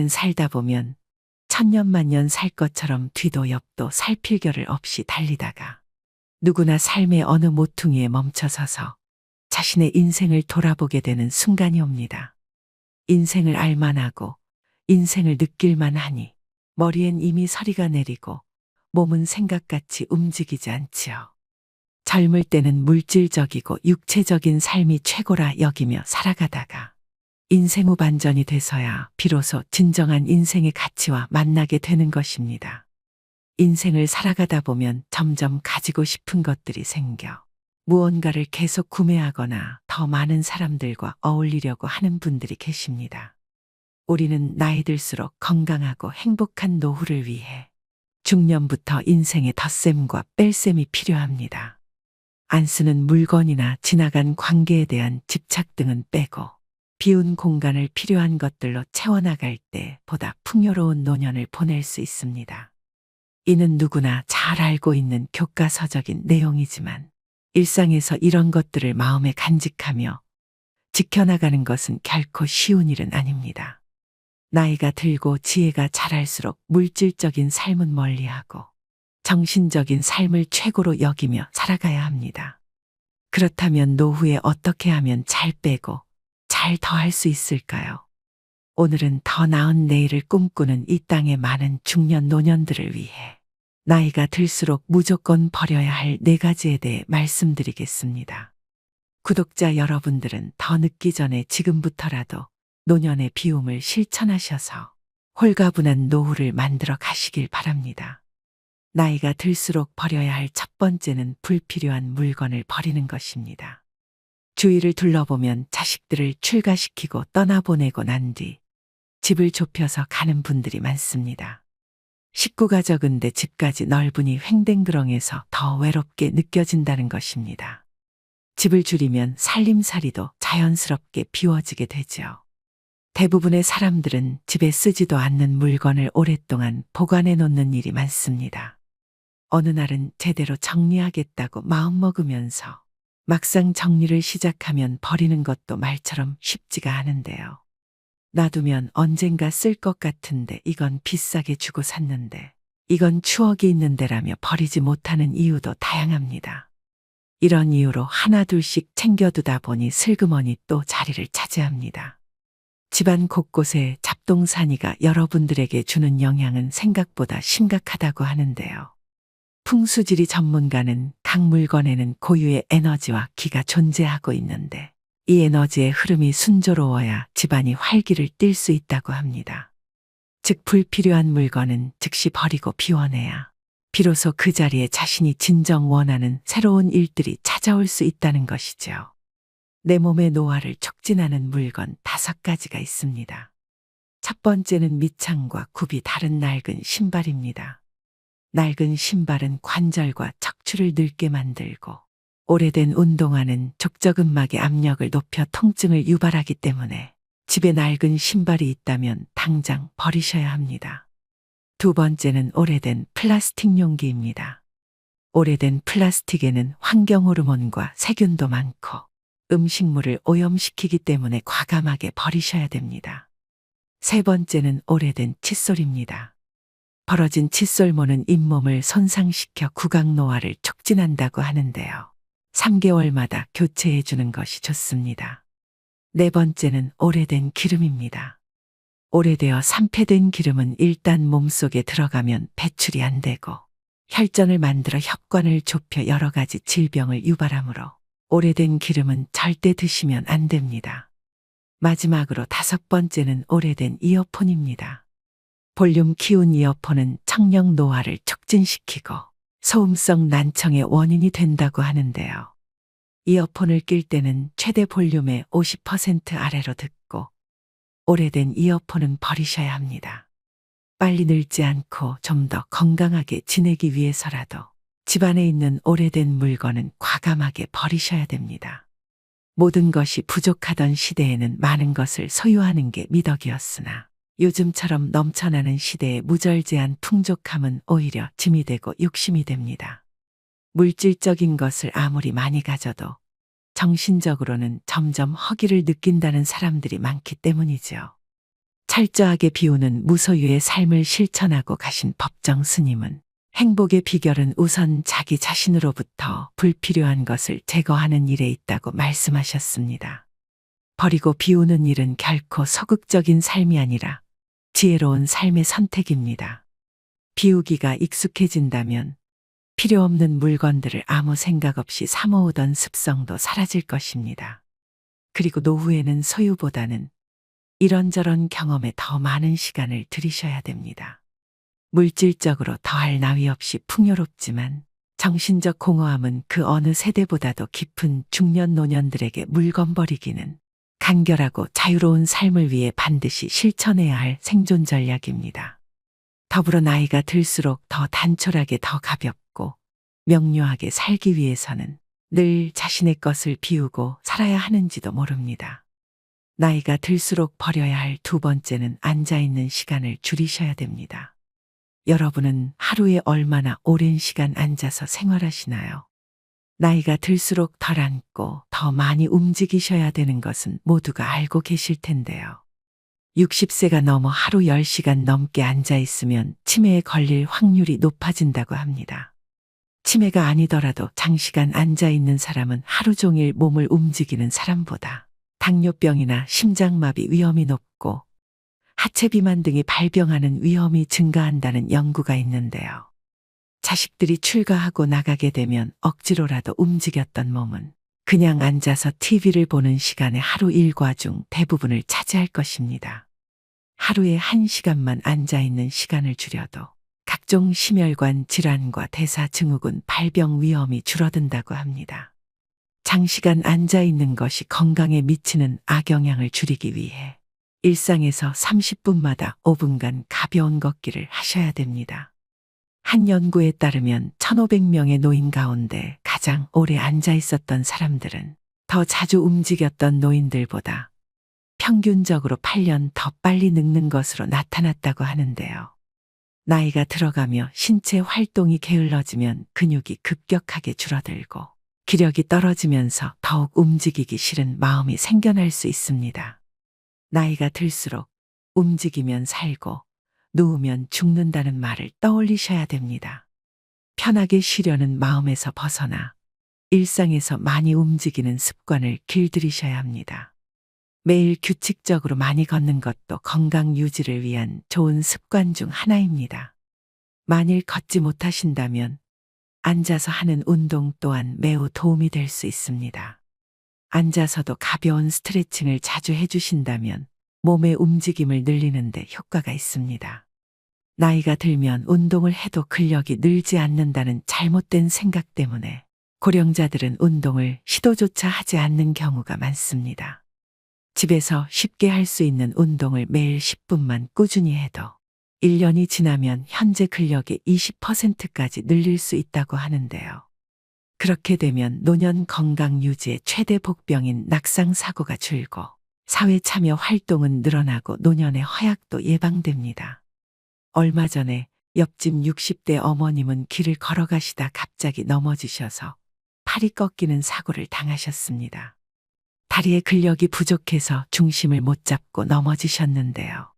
우리는 살다 보면 천년만년 살 것처럼 뒤도 옆도 살필 겨를 없이 달리다가 누구나 삶의 어느 모퉁이에 멈춰서서 자신의 인생을 돌아보게 되는 순간이 옵니다. 인생을 알만하고 인생을 느낄만 하니 머리엔 이미 서리가 내리고 몸은 생각같이 움직이지 않지요. 젊을 때는 물질적이고 육체적인 삶이 최고라 여기며 살아가다가 인생 후반전이 돼서야 비로소 진정한 인생의 가치와 만나게 되는 것입니다. 인생을 살아가다 보면 점점 가지고 싶은 것들이 생겨 무언가를 계속 구매하거나 더 많은 사람들과 어울리려고 하는 분들이 계십니다. 우리는 나이 들수록 건강하고 행복한 노후를 위해 중년부터 인생의 덧셈과 뺄셈이 필요합니다. 안 쓰는 물건이나 지나간 관계에 대한 집착 등은 빼고 비운 공간을 필요한 것들로 채워나갈 때 보다 풍요로운 노년을 보낼 수 있습니다. 이는 누구나 잘 알고 있는 교과서적인 내용이지만 일상에서 이런 것들을 마음에 간직하며 지켜나가는 것은 결코 쉬운 일은 아닙니다. 나이가 들고 지혜가 자랄수록 물질적인 삶은 멀리하고 정신적인 삶을 최고로 여기며 살아가야 합니다. 그렇다면 노후에 어떻게 하면 잘 빼고 잘 더할 수 있을까요? 오늘은 더 나은 내일을 꿈꾸는 이 땅의 많은 중년 노년들을 위해 나이가 들수록 무조건 버려야 할 4가지에 대해 말씀드리겠습니다. 구독자 여러분들은 더 늦기 전에 지금부터라도 노년의 비움을 실천하셔서 홀가분한 노후를 만들어 가시길 바랍니다. 나이가 들수록 버려야 할 첫 번째는 불필요한 물건을 버리는 것입니다. 주위를 둘러보면 자식들을 출가시키고 떠나보내고 난 뒤 집을 좁혀서 가는 분들이 많습니다. 식구가 적은데 집까지 넓으니 횡댕그렁해서 더 외롭게 느껴진다는 것입니다. 집을 줄이면 살림살이도 자연스럽게 비워지게 되죠. 대부분의 사람들은 집에 쓰지도 않는 물건을 오랫동안 보관해 놓는 일이 많습니다. 어느 날은 제대로 정리하겠다고 마음먹으면서 막상 정리를 시작하면 버리는 것도 말처럼 쉽지가 않은데요. 놔두면 언젠가 쓸 것 같은데 이건 비싸게 주고 샀는데 이건 추억이 있는데라며 버리지 못하는 이유도 다양합니다. 이런 이유로 하나둘씩 챙겨두다 보니 슬그머니 또 자리를 차지합니다. 집안 곳곳에 잡동사니가 여러분들에게 주는 영향은 생각보다 심각하다고 하는데요. 풍수지리 전문가는 각 물건에는 고유의 에너지와 기가 존재하고 있는데 이 에너지의 흐름이 순조로워야 집안이 활기를 띨 수 있다고 합니다. 즉 불필요한 물건은 즉시 버리고 비워내야 비로소 그 자리에 자신이 진정 원하는 새로운 일들이 찾아올 수 있다는 것이죠. 내 몸의 노화를 촉진하는 물건 5가지가 있습니다. 첫 번째는 밑창과 굽이 다른 낡은 신발입니다. 낡은 신발은 관절과 척추를 늙게 만들고 오래된 운동화는 족저근막의 압력을 높여 통증을 유발하기 때문에 집에 낡은 신발이 있다면 당장 버리셔야 합니다. 두 번째는 오래된 플라스틱 용기입니다. 오래된 플라스틱에는 환경호르몬과 세균도 많고 음식물을 오염시키기 때문에 과감하게 버리셔야 됩니다. 세 번째는 오래된 칫솔입니다. 벌어진 칫솔모는 잇몸을 손상시켜 구강노화를 촉진한다고 하는데요. 3개월마다 교체해 주는 것이 좋습니다. 네 번째는 오래된 기름입니다. 오래되어 산패된 기름은 일단 몸속에 들어가면 배출이 안 되고 혈전을 만들어 혈관을 좁혀 여러 가지 질병을 유발하므로 오래된 기름은 절대 드시면 안 됩니다. 마지막으로 5번째는 오래된 이어폰입니다. 볼륨 키운 이어폰은 청력 노화를 촉진시키고 소음성 난청의 원인이 된다고 하는데요. 이어폰을 낄 때는 최대 볼륨의 50% 아래로 듣고 오래된 이어폰은 버리셔야 합니다. 빨리 늙지 않고 좀 더 건강하게 지내기 위해서라도 집안에 있는 오래된 물건은 과감하게 버리셔야 됩니다. 모든 것이 부족하던 시대에는 많은 것을 소유하는 게 미덕이었으나 요즘처럼 넘쳐나는 시대에 무절제한 풍족함은 오히려 짐이 되고 욕심이 됩니다. 물질적인 것을 아무리 많이 가져도 정신적으로는 점점 허기를 느낀다는 사람들이 많기 때문이죠. 철저하게 비우는 무소유의 삶을 실천하고 가신 법정 스님은 행복의 비결은 우선 자기 자신으로부터 불필요한 것을 제거하는 일에 있다고 말씀하셨습니다. 버리고 비우는 일은 결코 소극적인 삶이 아니라 지혜로운 삶의 선택입니다. 비우기가 익숙해진다면 필요 없는 물건들을 아무 생각 없이 사모으던 습성도 사라질 것입니다. 그리고 노후에는 소유보다는 이런저런 경험에 더 많은 시간을 들이셔야 됩니다. 물질적으로 더할 나위 없이 풍요롭지만 정신적 공허함은 그 어느 세대보다도 깊은 중년 노년들에게 물건 버리기는 간결하고 자유로운 삶을 위해 반드시 실천해야 할 생존 전략입니다. 더불어 나이가 들수록 더 단촐하게 더 가볍고 명료하게 살기 위해서는 늘 자신의 것을 비우고 살아야 하는지도 모릅니다. 나이가 들수록 버려야 할 두 번째는 앉아있는 시간을 줄이셔야 됩니다. 여러분은 하루에 얼마나 오랜 시간 앉아서 생활하시나요? 나이가 들수록 덜 앉고 더 많이 움직이셔야 되는 것은 모두가 알고 계실 텐데요. 60세가 넘어 하루 10시간 넘게 앉아 있으면 치매에 걸릴 확률이 높아진다고 합니다. 치매가 아니더라도 장시간 앉아 있는 사람은 하루 종일 몸을 움직이는 사람보다 당뇨병이나 심장마비 위험이 높고 하체 비만 등이 발병하는 위험이 증가한다는 연구가 있는데요. 자식들이 출가하고 나가게 되면 억지로라도 움직였던 몸은 그냥 앉아서 TV를 보는 시간의 하루 일과 중 대부분을 차지할 것입니다. 하루에 1시간만 앉아있는 시간을 줄여도 각종 심혈관 질환과 대사증후군 발병 위험이 줄어든다고 합니다. 장시간 앉아있는 것이 건강에 미치는 악영향을 줄이기 위해 일상에서 30분마다 5분간 가벼운 걷기를 하셔야 됩니다. 한 연구에 따르면 1,500명의 노인 가운데 가장 오래 앉아 있었던 사람들은 더 자주 움직였던 노인들보다 평균적으로 8년 더 빨리 늙는 것으로 나타났다고 하는데요. 나이가 들어가며 신체 활동이 게을러지면 근육이 급격하게 줄어들고 기력이 떨어지면서 더욱 움직이기 싫은 마음이 생겨날 수 있습니다. 나이가 들수록 움직이면 살고 누우면 죽는다는 말을 떠올리셔야 됩니다. 편하게 쉬려는 마음에서 벗어나 일상에서 많이 움직이는 습관을 길들이셔야 합니다. 매일 규칙적으로 많이 걷는 것도 건강 유지를 위한 좋은 습관 중 하나입니다. 만일 걷지 못하신다면 앉아서 하는 운동 또한 매우 도움이 될 수 있습니다. 앉아서도 가벼운 스트레칭을 자주 해주신다면 몸의 움직임을 늘리는 데 효과가 있습니다. 나이가 들면 운동을 해도 근력이 늘지 않는다는 잘못된 생각 때문에 고령자들은 운동을 시도조차 하지 않는 경우가 많습니다. 집에서 쉽게 할 수 있는 운동을 매일 10분만 꾸준히 해도 1년이 지나면 현재 근력의 20%까지 늘릴 수 있다고 하는데요. 그렇게 되면 노년 건강 유지의 최대 복병인 낙상 사고가 줄고 사회 참여 활동은 늘어나고 노년의 허약도 예방됩니다. 얼마 전에 옆집 60대 어머님은 길을 걸어가시다 갑자기 넘어지셔서 팔이 꺾이는 사고를 당하셨습니다. 다리에 근력이 부족해서 중심을 못 잡고 넘어지셨는데요.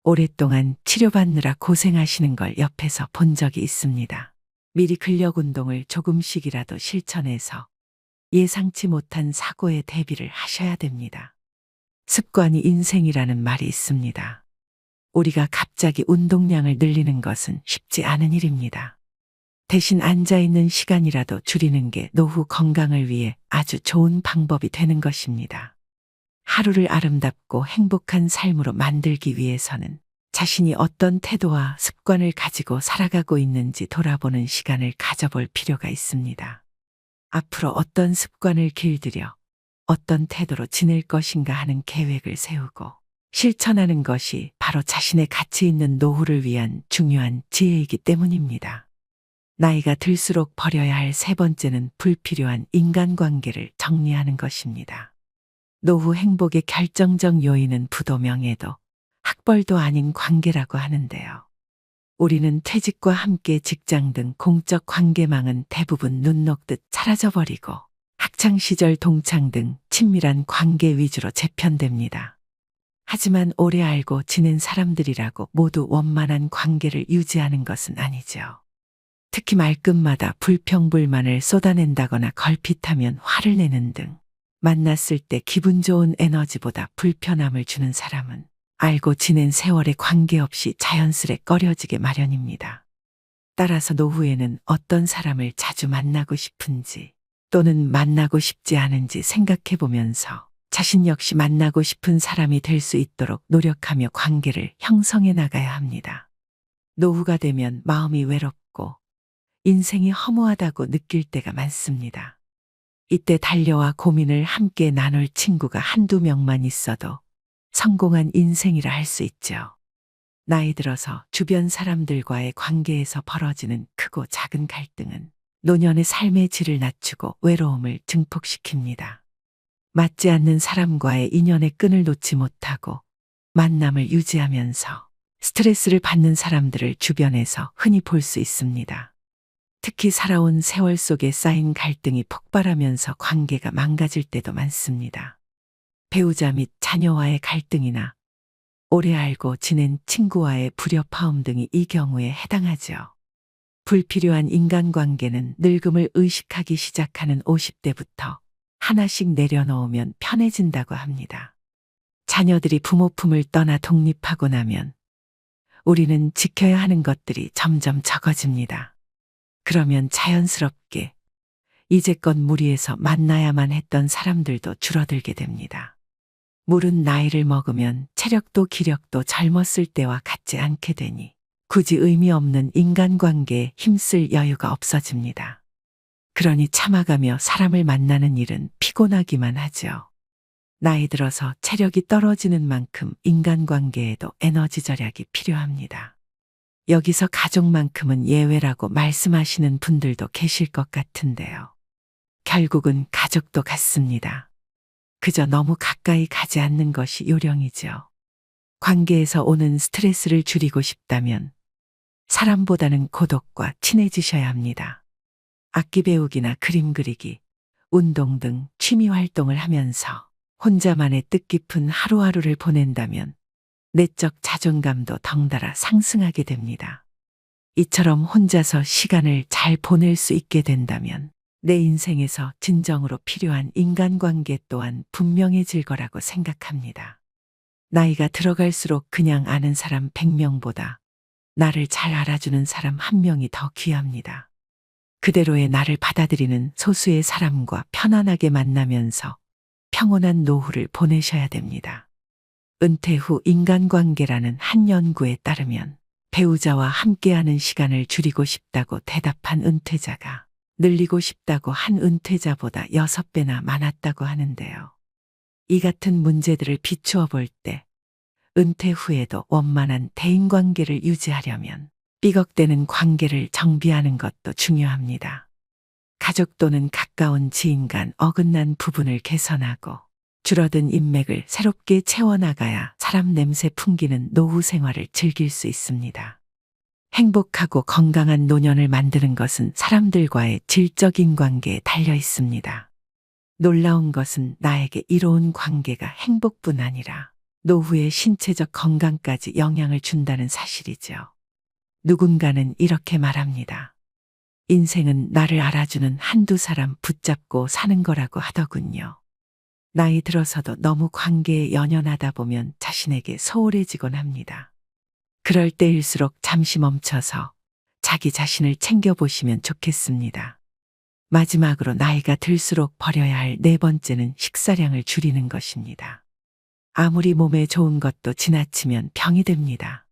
오랫동안 치료받느라 고생하시는 걸 옆에서 본 적이 있습니다. 미리 근력 운동을 조금씩이라도 실천해서 예상치 못한 사고에 대비를 하셔야 됩니다. 습관이 인생이라는 말이 있습니다. 우리가 갑자기 운동량을 늘리는 것은 쉽지 않은 일입니다. 대신 앉아있는 시간이라도 줄이는 게 노후 건강을 위해 아주 좋은 방법이 되는 것입니다. 하루를 아름답고 행복한 삶으로 만들기 위해서는 자신이 어떤 태도와 습관을 가지고 살아가고 있는지 돌아보는 시간을 가져볼 필요가 있습니다. 앞으로 어떤 습관을 길들여 어떤 태도로 지낼 것인가 하는 계획을 세우고 실천하는 것이 바로 자신의 가치 있는 노후를 위한 중요한 지혜이기 때문입니다. 나이가 들수록 버려야 할 세 번째는 불필요한 인간관계를 정리하는 것입니다. 노후 행복의 결정적 요인은 부도 명예도 학벌도 아닌 관계라고 하는데요. 우리는 퇴직과 함께 직장 등 공적 관계망은 대부분 눈 녹듯 사라져버리고 학창시절 동창 등 친밀한 관계 위주로 재편됩니다. 하지만 오래 알고 지낸 사람들이라고 모두 원만한 관계를 유지하는 것은 아니죠. 특히 말끝마다 불평불만을 쏟아낸다거나 걸핏하면 화를 내는 등 만났을 때 기분 좋은 에너지보다 불편함을 주는 사람은 알고 지낸 세월에 관계없이 자연스레 꺼려지게 마련입니다. 따라서 노후에는 어떤 사람을 자주 만나고 싶은지 또는 만나고 싶지 않은지 생각해 보면서 자신 역시 만나고 싶은 사람이 될 수 있도록 노력하며 관계를 형성해 나가야 합니다. 노후가 되면 마음이 외롭고 인생이 허무하다고 느낄 때가 많습니다. 이때 달려와 고민을 함께 나눌 친구가 한두 명만 있어도 성공한 인생이라 할 수 있죠. 나이 들어서 주변 사람들과의 관계에서 벌어지는 크고 작은 갈등은 노년의 삶의 질을 낮추고 외로움을 증폭시킵니다. 맞지 않는 사람과의 인연의 끈을 놓지 못하고 만남을 유지하면서 스트레스를 받는 사람들을 주변에서 흔히 볼 수 있습니다. 특히 살아온 세월 속에 쌓인 갈등이 폭발하면서 관계가 망가질 때도 많습니다. 배우자 및 자녀와의 갈등이나 오래 알고 지낸 친구와의 불협화음 등이 이 경우에 해당하죠. 불필요한 인간관계는 늙음을 의식하기 시작하는 50대부터 하나씩 내려놓으면 편해진다고 합니다. 자녀들이 부모 품을 떠나 독립하고 나면 우리는 지켜야 하는 것들이 점점 적어집니다. 그러면 자연스럽게 이제껏 무리해서 만나야만 했던 사람들도 줄어들게 됩니다. 물은 나이를 먹으면 체력도 기력도 젊었을 때와 같지 않게 되니 굳이 의미 없는 인간관계에 힘쓸 여유가 없어집니다. 그러니 참아가며 사람을 만나는 일은 피곤하기만 하죠. 나이 들어서 체력이 떨어지는 만큼 인간관계에도 에너지 절약이 필요합니다. 여기서 가족만큼은 예외라고 말씀하시는 분들도 계실 것 같은데요. 결국은 가족도 같습니다. 그저 너무 가까이 가지 않는 것이 요령이죠. 관계에서 오는 스트레스를 줄이고 싶다면 사람보다는 고독과 친해지셔야 합니다. 악기 배우기나 그림 그리기, 운동 등 취미 활동을 하면서 혼자만의 뜻깊은 하루하루를 보낸다면 내적 자존감도 덩달아 상승하게 됩니다. 이처럼 혼자서 시간을 잘 보낼 수 있게 된다면 내 인생에서 진정으로 필요한 인간관계 또한 분명해질 거라고 생각합니다. 나이가 들어갈수록 그냥 아는 사람 100명보다 나를 잘 알아주는 사람 1명이 더 귀합니다. 그대로의 나를 받아들이는 소수의 사람과 편안하게 만나면서 평온한 노후를 보내셔야 됩니다. 은퇴 후 인간관계라는 한 연구에 따르면 배우자와 함께하는 시간을 줄이고 싶다고 대답한 은퇴자가 늘리고 싶다고 한 은퇴자보다 6배나 많았다고 하는데요. 이 같은 문제들을 비추어 볼 때 은퇴 후에도 원만한 대인관계를 유지하려면 삐걱대는 관계를 정비하는 것도 중요합니다. 가족 또는 가까운 지인 간 어긋난 부분을 개선하고 줄어든 인맥을 새롭게 채워나가야 사람 냄새 풍기는 노후 생활을 즐길 수 있습니다. 행복하고 건강한 노년을 만드는 것은 사람들과의 질적인 관계에 달려 있습니다. 놀라운 것은 나에게 이로운 관계가 행복뿐 아니라 노후의 신체적 건강까지 영향을 준다는 사실이죠. 누군가는 이렇게 말합니다. 인생은 나를 알아주는 한두 사람 붙잡고 사는 거라고 하더군요. 나이 들어서도 너무 관계에 연연하다 보면 자신에게 소홀해지곤 합니다. 그럴 때일수록 잠시 멈춰서 자기 자신을 챙겨보시면 좋겠습니다. 마지막으로 나이가 들수록 버려야 할 4번째는 식사량을 줄이는 것입니다. 아무리 몸에 좋은 것도 지나치면 병이 됩니다.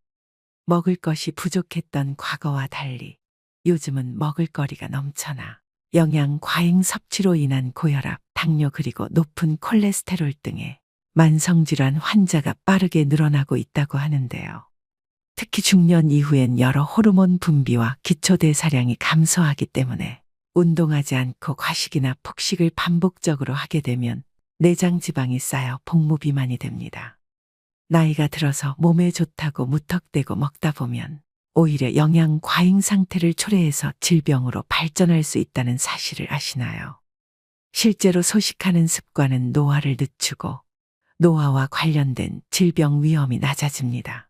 먹을 것이 부족했던 과거와 달리 요즘은 먹을거리가 넘쳐나 영양 과잉 섭취로 인한 고혈압, 당뇨 그리고 높은 콜레스테롤 등의 만성질환 환자가 빠르게 늘어나고 있다고 하는데요. 특히 중년 이후엔 여러 호르몬 분비와 기초대사량이 감소하기 때문에 운동하지 않고 과식이나 폭식을 반복적으로 하게 되면 내장 지방이 쌓여 복무비만이 됩니다. 나이가 들어서 몸에 좋다고 무턱대고 먹다 보면 오히려 영양 과잉 상태를 초래해서 질병으로 발전할 수 있다는 사실을 아시나요? 실제로 소식하는 습관은 노화를 늦추고 노화와 관련된 질병 위험이 낮아집니다.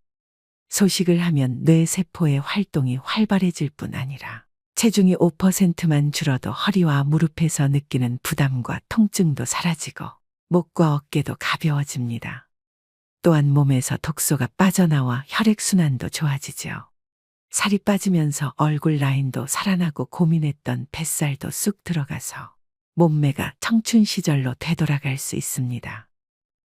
소식을 하면 뇌 세포의 활동이 활발해질 뿐 아니라 체중이 5%만 줄어도 허리와 무릎에서 느끼는 부담과 통증도 사라지고 목과 어깨도 가벼워집니다. 또한 몸에서 독소가 빠져나와 혈액순환도 좋아지죠. 살이 빠지면서 얼굴 라인도 살아나고 고민했던 뱃살도 쑥 들어가서 몸매가 청춘 시절로 되돌아갈 수 있습니다.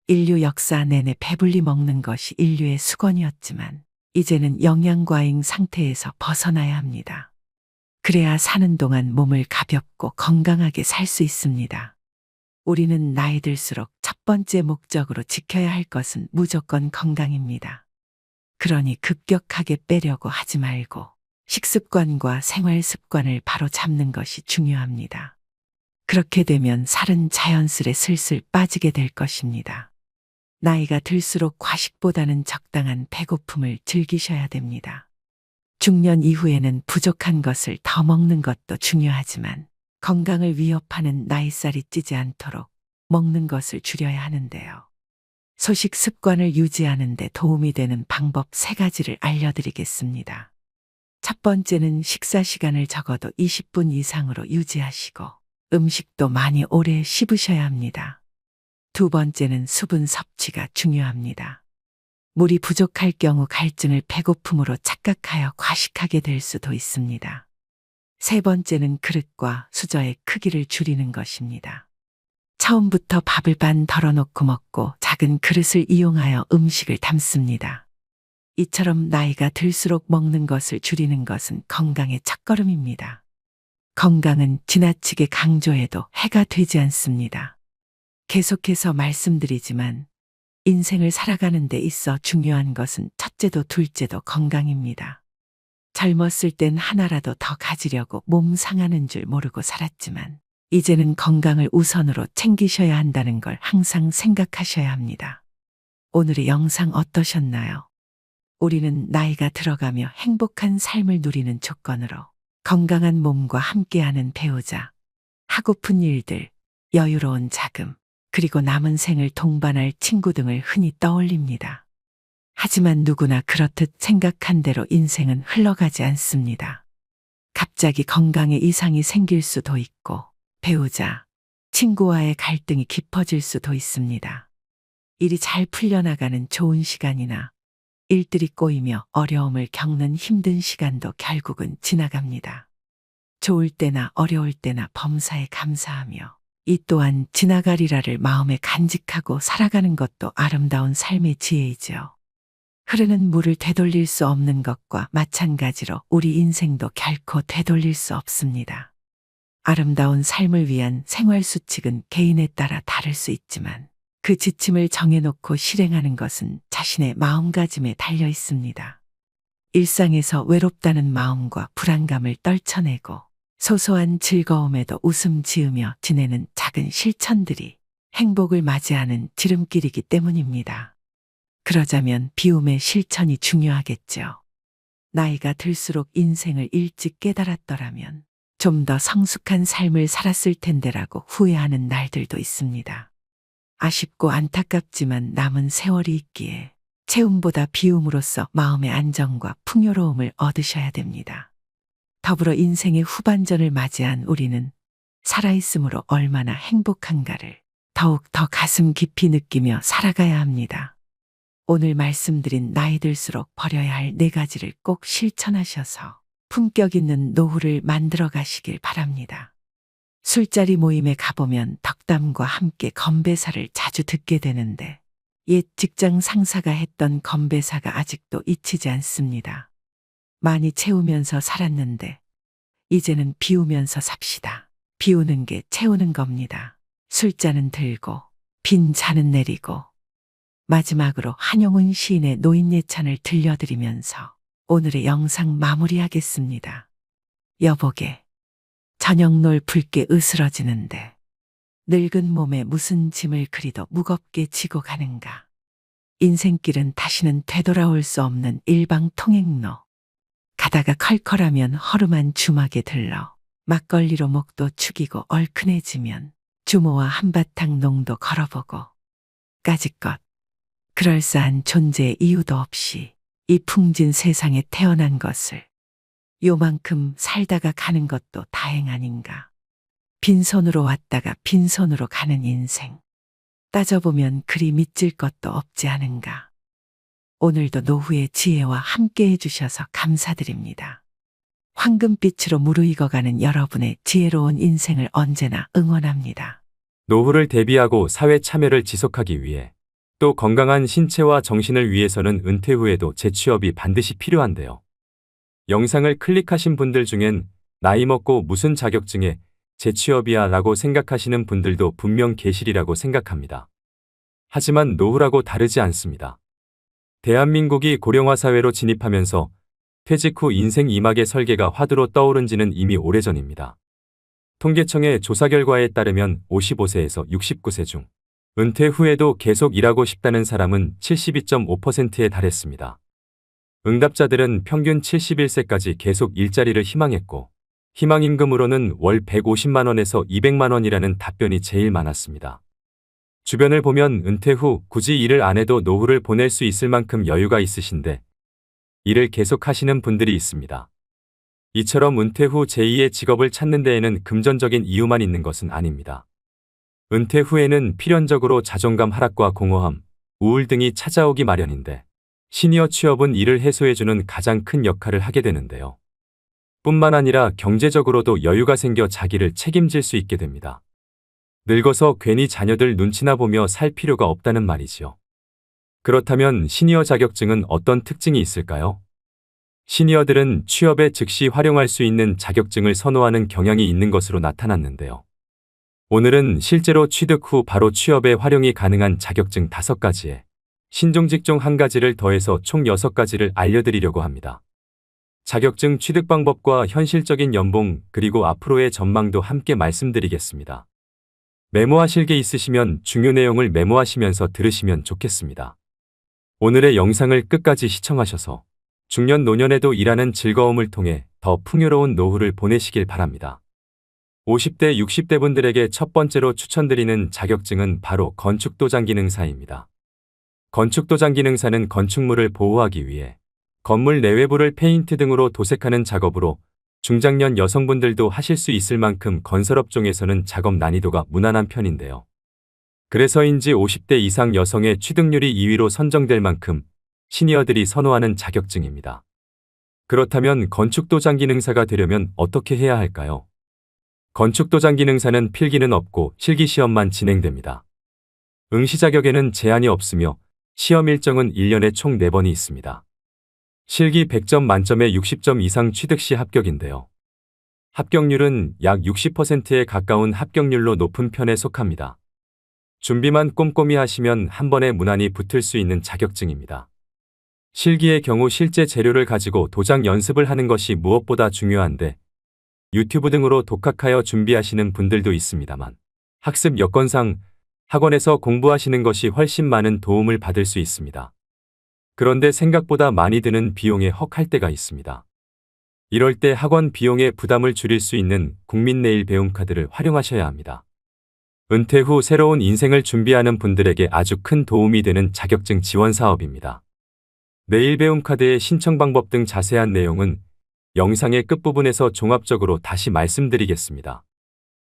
인류 역사 내내 배불리 먹는 것이 인류의 수건이었지만 이제는 영양과잉 상태에서 벗어나야 합니다. 그래야 사는 동안 몸을 가볍고 건강하게 살 수 있습니다. 우리는 나이 들수록 첫 번째 목적으로 지켜야 할 것은 무조건 건강입니다. 그러니 급격하게 빼려고 하지 말고 식습관과 생활 습관을 바로 잡는 것이 중요합니다. 그렇게 되면 살은 자연스레 슬슬 빠지게 될 것입니다. 나이가 들수록 과식보다는 적당한 배고픔을 즐기셔야 됩니다. 중년 이후에는 부족한 것을 더 먹는 것도 중요하지만 건강을 위협하는 나이살이 찌지 않도록 먹는 것을 줄여야 하는데요. 소식 습관을 유지하는 데 도움이 되는 방법 3가지를 알려드리겠습니다. 첫 번째는 식사 시간을 적어도 20분 이상으로 유지하시고 음식도 많이 오래 씹으셔야 합니다. 두 번째는 수분 섭취가 중요합니다. 물이 부족할 경우 갈증을 배고픔으로 착각하여 과식하게 될 수도 있습니다. 세 번째는 그릇과 수저의 크기를 줄이는 것입니다. 처음부터 밥을 반 덜어놓고 먹고 작은 그릇을 이용하여 음식을 담습니다. 이처럼 나이가 들수록 먹는 것을 줄이는 것은 건강의 첫걸음입니다. 건강은 지나치게 강조해도 해가 되지 않습니다. 계속해서 말씀드리지만 인생을 살아가는 데 있어 중요한 것은 첫째도 둘째도 건강입니다. 젊었을 땐 하나라도 더 가지려고 몸 상하는 줄 모르고 살았지만 이제는 건강을 우선으로 챙기셔야 한다는 걸 항상 생각하셔야 합니다. 오늘의 영상 어떠셨나요? 우리는 나이가 들어가며 행복한 삶을 누리는 조건으로 건강한 몸과 함께하는 배우자, 하고픈 일들, 여유로운 자금, 그리고 남은 생을 동반할 친구 등을 흔히 떠올립니다. 하지만 누구나 그렇듯 생각한 대로 인생은 흘러가지 않습니다. 갑자기 건강에 이상이 생길 수도 있고 배우자, 친구와의 갈등이 깊어질 수도 있습니다. 일이 잘 풀려나가는 좋은 시간이나 일들이 꼬이며 어려움을 겪는 힘든 시간도 결국은 지나갑니다. 좋을 때나 어려울 때나 범사에 감사하며 이 또한 지나가리라를 마음에 간직하고 살아가는 것도 아름다운 삶의 지혜이죠. 흐르는 물을 되돌릴 수 없는 것과 마찬가지로 우리 인생도 결코 되돌릴 수 없습니다. 아름다운 삶을 위한 생활 수칙은 개인에 따라 다를 수 있지만 그 지침을 정해놓고 실행하는 것은 자신의 마음가짐에 달려 있습니다. 일상에서 외롭다는 마음과 불안감을 떨쳐내고 소소한 즐거움에도 웃음 지으며 지내는 작은 실천들이 행복을 맞이하는 지름길이기 때문입니다. 그러자면 비움의 실천이 중요하겠죠. 나이가 들수록 인생을 일찍 깨달았더라면 좀 더 성숙한 삶을 살았을 텐데라고 후회하는 날들도 있습니다. 아쉽고 안타깝지만 남은 세월이 있기에 채움보다 비움으로써 마음의 안정과 풍요로움을 얻으셔야 됩니다. 더불어 인생의 후반전을 맞이한 우리는 살아있음으로 얼마나 행복한가를 더욱 더 가슴 깊이 느끼며 살아가야 합니다. 오늘 말씀드린 나이 들수록 버려야 할 4가지를 꼭 실천하셔서 품격 있는 노후를 만들어 가시길 바랍니다. 술자리 모임에 가보면 덕담과 함께 건배사를 자주 듣게 되는데 옛 직장 상사가 했던 건배사가 아직도 잊히지 않습니다. 많이 채우면서 살았는데 이제는 비우면서 삽시다. 비우는 게 채우는 겁니다. 술잔은 들고 빈 잔은 내리고. 마지막으로 한용운 시인의 노인예찬을 들려드리면서 오늘의 영상 마무리하겠습니다. 여보게 저녁놀 붉게 으스러지는데 늙은 몸에 무슨 짐을 그리도 무겁게 지고 가는가. 인생길은 다시는 되돌아올 수 없는 일방통행로. 가다가 컬컬하면 허름한 주막에 들러 막걸리로 목도 축이고 얼큰해지면 주모와 한바탕 농도 걸어보고 끝까지껏 그럴싸한 존재의 이유도 없이 이 풍진 세상에 태어난 것을 요만큼 살다가 가는 것도 다행 아닌가. 빈손으로 왔다가 빈손으로 가는 인생. 따져보면 그리 믿질 것도 없지 않은가. 오늘도 노후의 지혜와 함께 해주셔서 감사드립니다. 황금빛으로 무르익어가는 여러분의 지혜로운 인생을 언제나 응원합니다. 노후를 대비하고 사회 참여를 지속하기 위해 또 건강한 신체와 정신을 위해서는 은퇴 후에도 재취업이 반드시 필요한데요. 영상을 클릭하신 분들 중엔 나이 먹고 무슨 자격증에 재취업이야 라고 생각하시는 분들도 분명 계시리라고 생각합니다. 하지만 노후라고 다르지 않습니다. 대한민국이 고령화 사회로 진입하면서 퇴직 후 인생 2막의 설계가 화두로 떠오른 지는 이미 오래전입니다. 통계청의 조사 결과에 따르면 55세에서 69세 중 은퇴 후에도 계속 일하고 싶다는 사람은 72.5%에 달했습니다. 응답자들은 평균 71세까지 계속 일자리를 희망했고 희망임금으로는 월 150만 원에서 200만 원이라는 답변이 제일 많았습니다. 주변을 보면 은퇴 후 굳이 일을 안 해도 노후를 보낼 수 있을 만큼 여유가 있으신데 일을 계속 하시는 분들이 있습니다. 이처럼 은퇴 후 제2의 직업을 찾는 데에는 금전적인 이유만 있는 것은 아닙니다. 은퇴 후에는 필연적으로 자존감 하락과 공허함, 우울 등이 찾아오기 마련인데 시니어 취업은 이를 해소해주는 가장 큰 역할을 하게 되는데요. 뿐만 아니라 경제적으로도 여유가 생겨 자기를 책임질 수 있게 됩니다. 늙어서 괜히 자녀들 눈치나 보며 살 필요가 없다는 말이지요. 그렇다면 시니어 자격증은 어떤 특징이 있을까요? 시니어들은 취업에 즉시 활용할 수 있는 자격증을 선호하는 경향이 있는 것으로 나타났는데요. 오늘은 실제로 취득 후 바로 취업에 활용이 가능한 자격증 5가지에 신종직종 1가지를 더해서 총 6가지를 알려드리려고 합니다. 자격증 취득 방법과 현실적인 연봉 그리고 앞으로의 전망도 함께 말씀드리겠습니다. 메모하실 게 있으시면 중요 내용을 메모하시면서 들으시면 좋겠습니다. 오늘의 영상을 끝까지 시청하셔서 중년 노년에도 일하는 즐거움을 통해 더 풍요로운 노후를 보내시길 바랍니다. 50대, 60대 분들에게 첫 번째로 추천드리는 자격증은 바로 건축도장기능사입니다. 건축도장기능사는 건축물을 보호하기 위해 건물 내외부를 페인트 등으로 도색하는 작업으로 중장년 여성분들도 하실 수 있을 만큼 건설업종에서는 작업 난이도가 무난한 편인데요. 그래서인지 50대 이상 여성의 취득률이 2위로 선정될 만큼 시니어들이 선호하는 자격증입니다. 그렇다면 건축도장기능사가 되려면 어떻게 해야 할까요? 건축도장기능사는 필기는 없고 실기시험만 진행됩니다. 응시 자격에는 제한이 없으며 시험 일정은 1년에 총 4번이 있습니다. 실기 100점 만점에 60점 이상 취득 시 합격인데요. 합격률은 약 60%에 가까운 합격률로 높은 편에 속합니다. 준비만 꼼꼼히 하시면 한 번에 무난히 붙을 수 있는 자격증입니다. 실기의 경우 실제 재료를 가지고 도장 연습을 하는 것이 무엇보다 중요한데 유튜브 등으로 독학하여 준비하시는 분들도 있습니다만 학습 여건상 학원에서 공부하시는 것이 훨씬 많은 도움을 받을 수 있습니다. 그런데 생각보다 많이 드는 비용에 헉할 때가 있습니다. 이럴 때 학원 비용의 부담을 줄일 수 있는 국민내일배움카드를 활용하셔야 합니다. 은퇴 후 새로운 인생을 준비하는 분들에게 아주 큰 도움이 되는 자격증 지원 사업입니다. 내일배움카드의 신청 방법 등 자세한 내용은 영상의 끝부분에서 종합적으로 다시 말씀드리겠습니다.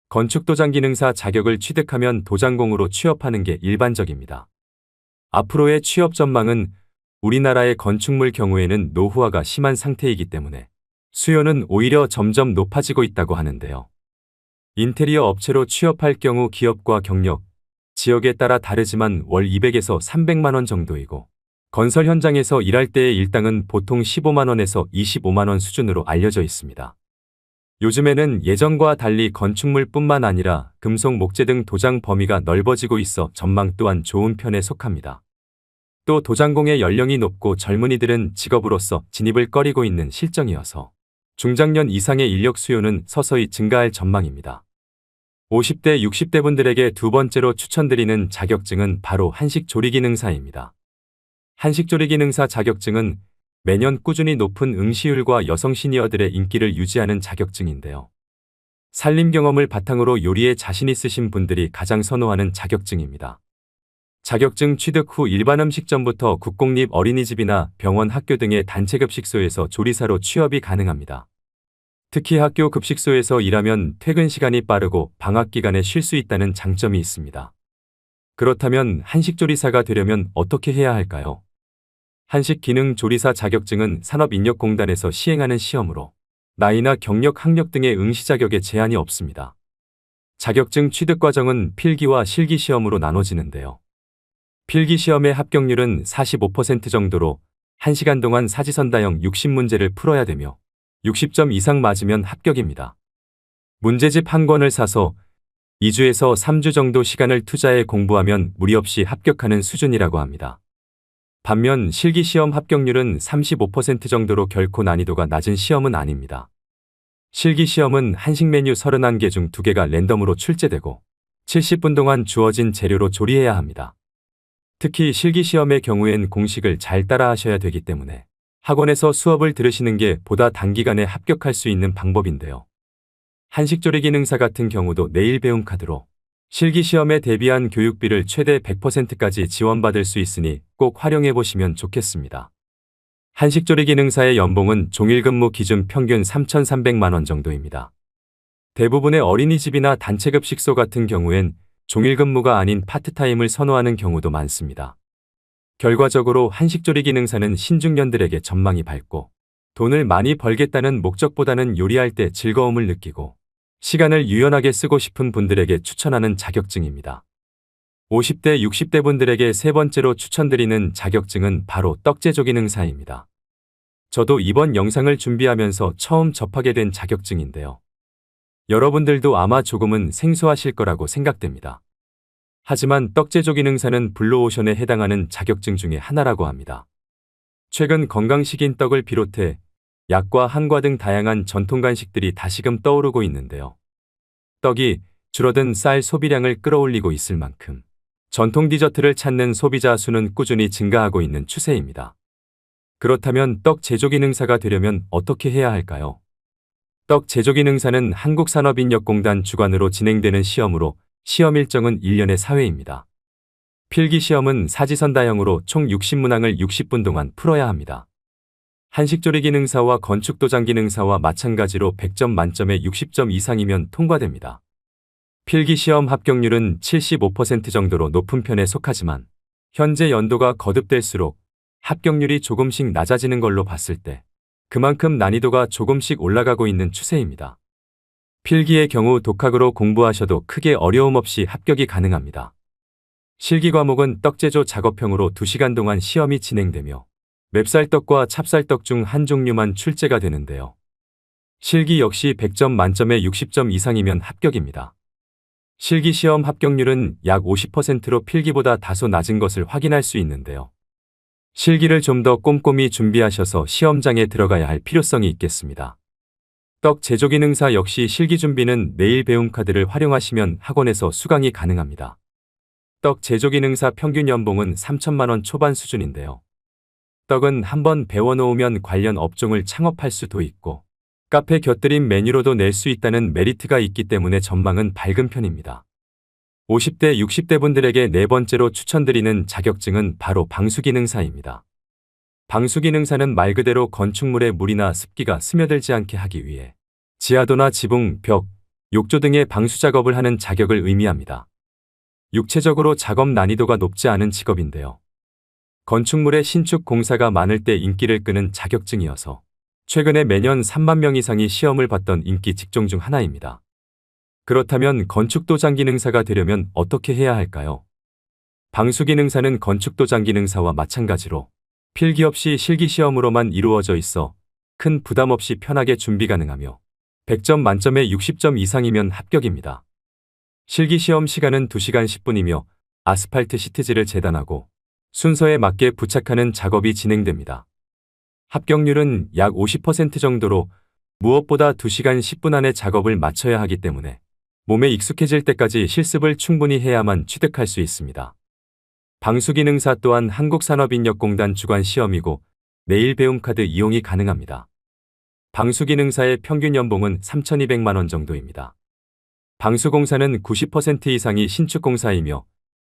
건축도장기능사 자격을 취득하면 도장공으로 취업하는 게 일반적입니다. 앞으로의 취업 전망은 우리나라의 건축물 경우에는 노후화가 심한 상태이기 때문에 수요는 오히려 점점 높아지고 있다고 하는데요. 인테리어 업체로 취업할 경우 기업과 경력, 지역에 따라 다르지만 월 200에서 300만 원 정도이고 건설 현장에서 일할 때의 일당은 보통 15만 원에서 25만 원 수준으로 알려져 있습니다. 요즘에는 예전과 달리 건축물뿐만 아니라 금속, 목재 등 도장 범위가 넓어지고 있어 전망 또한 좋은 편에 속합니다. 또 도장공의 연령이 높고 젊은이들은 직업으로서 진입을 꺼리고 있는 실정이어서 중장년 이상의 인력 수요는 서서히 증가할 전망입니다. 50대, 60대 분들에게 두 번째로 추천드리는 자격증은 바로 한식조리기능사입니다. 한식조리기능사 자격증은 매년 꾸준히 높은 응시율과 여성 시니어들의 인기를 유지하는 자격증인데요. 살림 경험을 바탕으로 요리에 자신 있으신 분들이 가장 선호하는 자격증입니다. 자격증 취득 후 일반 음식점부터 국공립 어린이집이나 병원, 학교 등의 단체급식소에서 조리사로 취업이 가능합니다. 특히 학교 급식소에서 일하면 퇴근 시간이 빠르고 방학 기간에 쉴 수 있다는 장점이 있습니다. 그렇다면 한식조리사가 되려면 어떻게 해야 할까요? 한식기능조리사 자격증은 산업인력공단에서 시행하는 시험으로 나이나 경력, 학력 등의 응시 자격에 제한이 없습니다. 자격증 취득 과정은 필기와 실기 시험으로 나눠지는데요. 필기 시험의 합격률은 45% 정도로 1시간 동안 사지선다형 60문제를 풀어야 되며 60점 이상 맞으면 합격입니다. 문제집 한 권을 사서 2주에서 3주 정도 시간을 투자해 공부하면 무리 없이 합격하는 수준이라고 합니다. 반면 실기시험 합격률은 35% 정도로 결코 난이도가 낮은 시험은 아닙니다. 실기시험은 한식 메뉴 31개 중 2개가 랜덤으로 출제되고 70분 동안 주어진 재료로 조리해야 합니다. 특히 실기시험의 경우엔 공식을 잘 따라 하셔야 되기 때문에 학원에서 수업을 들으시는 게 보다 단기간에 합격할 수 있는 방법인데요. 한식조리기능사 같은 경우도 내일 배움 카드로 실기시험에 대비한 교육비를 최대 100%까지 지원받을 수 있으니 꼭 활용해 보시면 좋겠습니다. 한식조리기능사의 연봉은 종일근무 기준 평균 3,300만 원 정도입니다. 대부분의 어린이집이나 단체급식소 같은 경우엔 종일근무가 아닌 파트타임을 선호하는 경우도 많습니다. 결과적으로 한식조리기능사는 신중년들에게 전망이 밝고 돈을 많이 벌겠다는 목적보다는 요리할 때 즐거움을 느끼고 시간을 유연하게 쓰고 싶은 분들에게 추천하는 자격증입니다. 50대, 60대 분들에게 세 번째로 추천드리는 자격증은 바로 떡제조기능사입니다. 저도 이번 영상을 준비하면서 처음 접하게 된 자격증인데요. 여러분들도 아마 조금은 생소하실 거라고 생각됩니다. 하지만 떡제조기능사는 블루오션에 해당하는 자격증 중에 하나라고 합니다. 최근 건강식인 떡을 비롯해 약과 한과 등 다양한 전통 간식들이 다시금 떠오르고 있는데요. 떡이 줄어든 쌀 소비량을 끌어올리고 있을 만큼 전통 디저트를 찾는 소비자 수는 꾸준히 증가하고 있는 추세입니다. 그렇다면 떡 제조기능사가 되려면 어떻게 해야 할까요? 떡 제조기능사는 한국산업인력공단 주관으로 진행되는 시험으로 시험 일정은 1년에 4회입니다. 필기시험은 사지선다형으로 총 60문항을 60분 동안 풀어야 합니다. 한식조리기능사와 건축도장기능사와 마찬가지로 100점 만점에 60점 이상이면 통과됩니다. 필기시험 합격률은 75% 정도로 높은 편에 속하지만 현재 연도가 거듭될수록 합격률이 조금씩 낮아지는 걸로 봤을 때 그만큼 난이도가 조금씩 올라가고 있는 추세입니다. 필기의 경우 독학으로 공부하셔도 크게 어려움 없이 합격이 가능합니다. 실기 과목은 떡제조 작업형으로 2시간 동안 시험이 진행되며 맵쌀떡과 찹쌀떡 중 한 종류만 출제가 되는데요. 실기 역시 100점 만점에 60점 이상이면 합격입니다. 실기시험 합격률은 약 50%로 필기보다 다소 낮은 것을 확인할 수 있는데요. 실기를 좀 더 꼼꼼히 준비하셔서 시험장에 들어가야 할 필요성이 있겠습니다. 떡 제조기능사 역시 실기 준비는 내일 배움 카드를 활용하시면 학원에서 수강이 가능합니다. 떡 제조기능사 평균 연봉은 3천만 원 초반 수준인데요. 떡은 한번 배워놓으면 관련 업종을 창업할 수도 있고 카페 곁들임 메뉴로도 낼 수 있다는 메리트가 있기 때문에 전망은 밝은 편입니다. 50대, 60대 분들에게 네 번째로 추천드리는 자격증은 바로 방수기능사입니다. 방수기능사는 말 그대로 건축물에 물이나 습기가 스며들지 않게 하기 위해 지하도나 지붕, 벽, 욕조 등의 방수 작업을 하는 자격을 의미합니다. 육체적으로 작업 난이도가 높지 않은 직업인데요. 건축물의 신축 공사가 많을 때 인기를 끄는 자격증이어서 최근에 매년 3만 명 이상이 시험을 봤던 인기 직종 중 하나입니다. 그렇다면 건축도장기능사가 되려면 어떻게 해야 할까요? 방수기능사는 건축도장기능사와 마찬가지로 필기 없이 실기시험으로만 이루어져 있어 큰 부담 없이 편하게 준비 가능하며 100점 만점에 60점 이상이면 합격입니다. 실기시험 시간은 2시간 10분이며 아스팔트 시트지를 재단하고 순서에 맞게 부착하는 작업이 진행됩니다. 합격률은 약 50% 정도로 무엇보다 2시간 10분 안에 작업을 마쳐야 하기 때문에 몸에 익숙해질 때까지 실습을 충분히 해야만 취득할 수 있습니다. 방수기능사 또한 한국산업인력공단 주관 시험이고 내일 배움 카드 이용이 가능합니다. 방수기능사의 평균 연봉은 3,200만 원 정도입니다. 방수공사는 90% 이상이 신축공사이며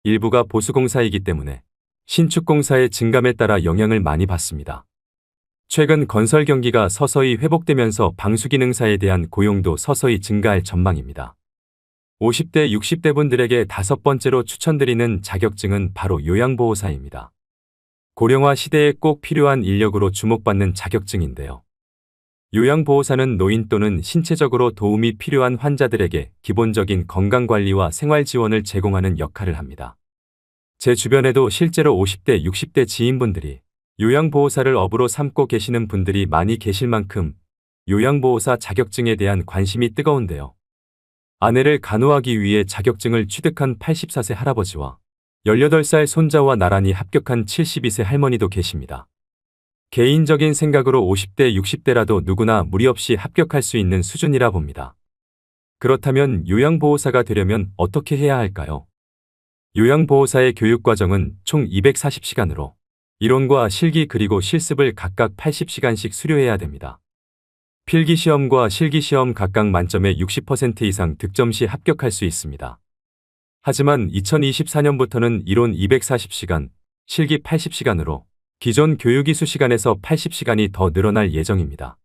일부가 보수공사이기 때문에 신축공사의 증감에 따라 영향을 많이 받습니다. 최근 건설 경기가 서서히 회복되면서 방수기능사에 대한 고용도 서서히 증가할 전망입니다. 50대, 60대 분들에게 다섯 번째로 추천드리는 자격증은 바로 요양보호사입니다. 고령화 시대에 꼭 필요한 인력으로 주목받는 자격증인데요. 요양보호사는 노인 또는 신체적으로 도움이 필요한 환자들에게 기본적인 건강관리와 생활지원을 제공하는 역할을 합니다. 제 주변에도 실제로 50대, 60대 지인분들이 요양보호사를 업으로 삼고 계시는 분들이 많이 계실 만큼 요양보호사 자격증에 대한 관심이 뜨거운데요. 아내를 간호하기 위해 자격증을 취득한 84세 할아버지와 18살 손자와 나란히 합격한 72세 할머니도 계십니다. 개인적인 생각으로 50대, 60대라도 누구나 무리 없이 합격할 수 있는 수준이라 봅니다. 그렇다면 요양보호사가 되려면 어떻게 해야 할까요? 요양보호사의 교육과정은 총 240시간으로 이론과 실기 그리고 실습을 각각 80시간씩 수료해야 됩니다. 필기시험과 실기시험 각각 만점에 60% 이상 득점 시 합격할 수 있습니다. 하지만 2024년부터는 이론 240시간, 실기 80시간으로 기존 교육이수 시간에서 80시간이 더 늘어날 예정입니다.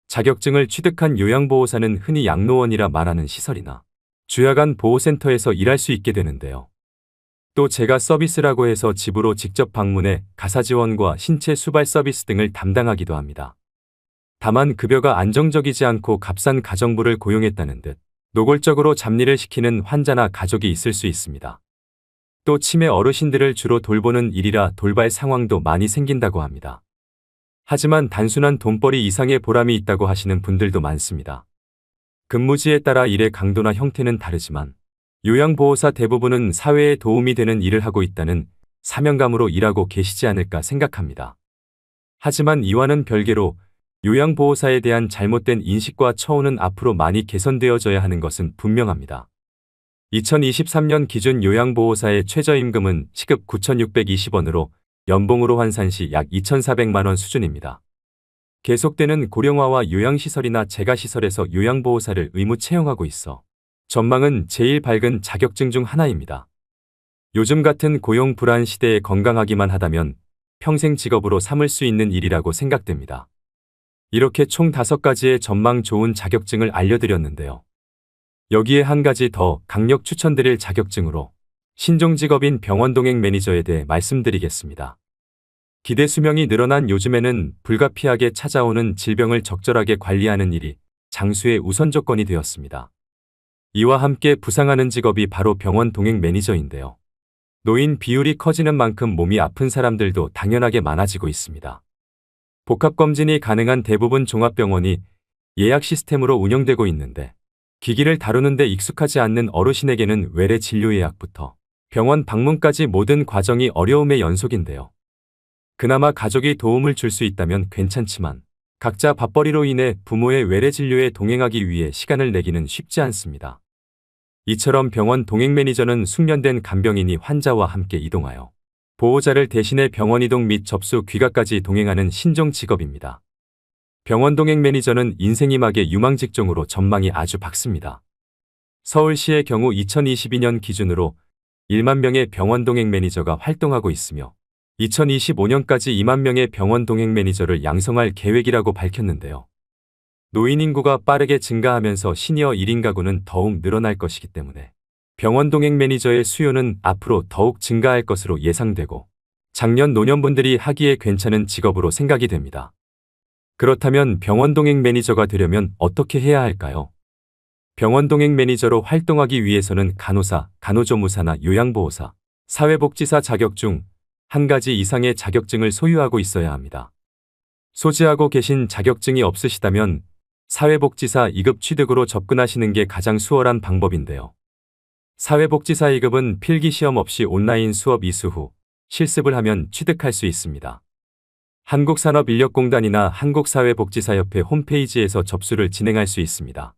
자격증을 취득한 요양보호사는 흔히 양로원이라 말하는 시설이나 주야간 보호센터에서 일할 수 있게 되는데요. 또 제가 서비스라고 해서 집으로 직접 방문해 가사지원과 신체 수발 서비스 등을 담당하기도 합니다. 다만 급여가 안정적이지 않고 값싼 가정부를 고용했다는 듯 노골적으로 잡일을 시키는 환자나 가족이 있을 수 있습니다. 또 치매 어르신들을 주로 돌보는 일이라 돌발 상황도 많이 생긴다고 합니다. 하지만 단순한 돈벌이 이상의 보람이 있다고 하시는 분들도 많습니다. 근무지에 따라 일의 강도나 형태는 다르지만 요양보호사 대부분은 사회에 도움이 되는 일을 하고 있다는 사명감으로 일하고 계시지 않을까 생각합니다. 하지만 이와는 별개로 요양보호사에 대한 잘못된 인식과 처우는 앞으로 많이 개선되어져야 하는 것은 분명합니다. 2023년 기준 요양보호사의 최저임금은 시급 9,620원으로 연봉으로 환산 시 약 2,400만 원 수준입니다. 계속되는 고령화와 요양시설이나 재가시설에서 요양보호사를 의무 채용하고 있어 전망은 제일 밝은 자격증 중 하나입니다. 요즘 같은 고용 불안 시대에 건강하기만 하다면 평생 직업으로 삼을 수 있는 일이라고 생각됩니다. 이렇게 총 5가지의 전망 좋은 자격증을 알려드렸는데요. 여기에 한 가지 더 강력 추천드릴 자격증으로 신종직업인 병원동행 매니저에 대해 말씀드리겠습니다. 기대 수명이 늘어난 요즘에는 불가피하게 찾아오는 질병을 적절하게 관리하는 일이 장수의 우선 조건이 되었습니다. 이와 함께 부상하는 직업이 바로 병원 동행 매니저인데요. 노인 비율이 커지는 만큼 몸이 아픈 사람들도 당연하게 많아지고 있습니다. 복합검진이 가능한 대부분 종합병원이 예약 시스템으로 운영되고 있는데 기기를 다루는데 익숙하지 않는 어르신에게는 외래 진료 예약부터 병원 방문까지 모든 과정이 어려움의 연속인데요. 그나마 가족이 도움을 줄 수 있다면 괜찮지만 각자 밥벌이로 인해 부모의 외래 진료에 동행하기 위해 시간을 내기는 쉽지 않습니다. 이처럼 병원 동행 매니저는 숙련된 간병인이 환자와 함께 이동하여 보호자를 대신해 병원 이동 및 접수 귀가까지 동행하는 신종 직업입니다. 병원 동행 매니저는 인생이막의 유망 직종으로 전망이 아주 밝습니다. 서울시의 경우 2022년 기준으로 1만 명의 병원 동행 매니저가 활동하고 있으며 2025년까지 2만 명의 병원 동행 매니저를 양성할 계획이라고 밝혔는데요. 노인 인구가 빠르게 증가하면서 시니어 1인 가구는 더욱 늘어날 것이기 때문에 병원 동행 매니저의 수요는 앞으로 더욱 증가할 것으로 예상되고 장년 노년분들이 하기에 괜찮은 직업으로 생각이 됩니다. 그렇다면 병원 동행 매니저가 되려면 어떻게 해야 할까요? 병원 동행 매니저로 활동하기 위해서는 간호사, 간호조무사나 요양보호사, 사회복지사 자격 중 한 가지 이상의 자격증을 소유하고 있어야 합니다. 소지하고 계신 자격증이 없으시다면 사회복지사 2급 취득으로 접근하시는 게 가장 수월한 방법인데요. 사회복지사 2급은 필기시험 없이 온라인 수업 이수 후 실습을 하면 취득할 수 있습니다. 한국산업인력공단이나 한국사회복지사협회 홈페이지에서 접수를 진행할 수 있습니다.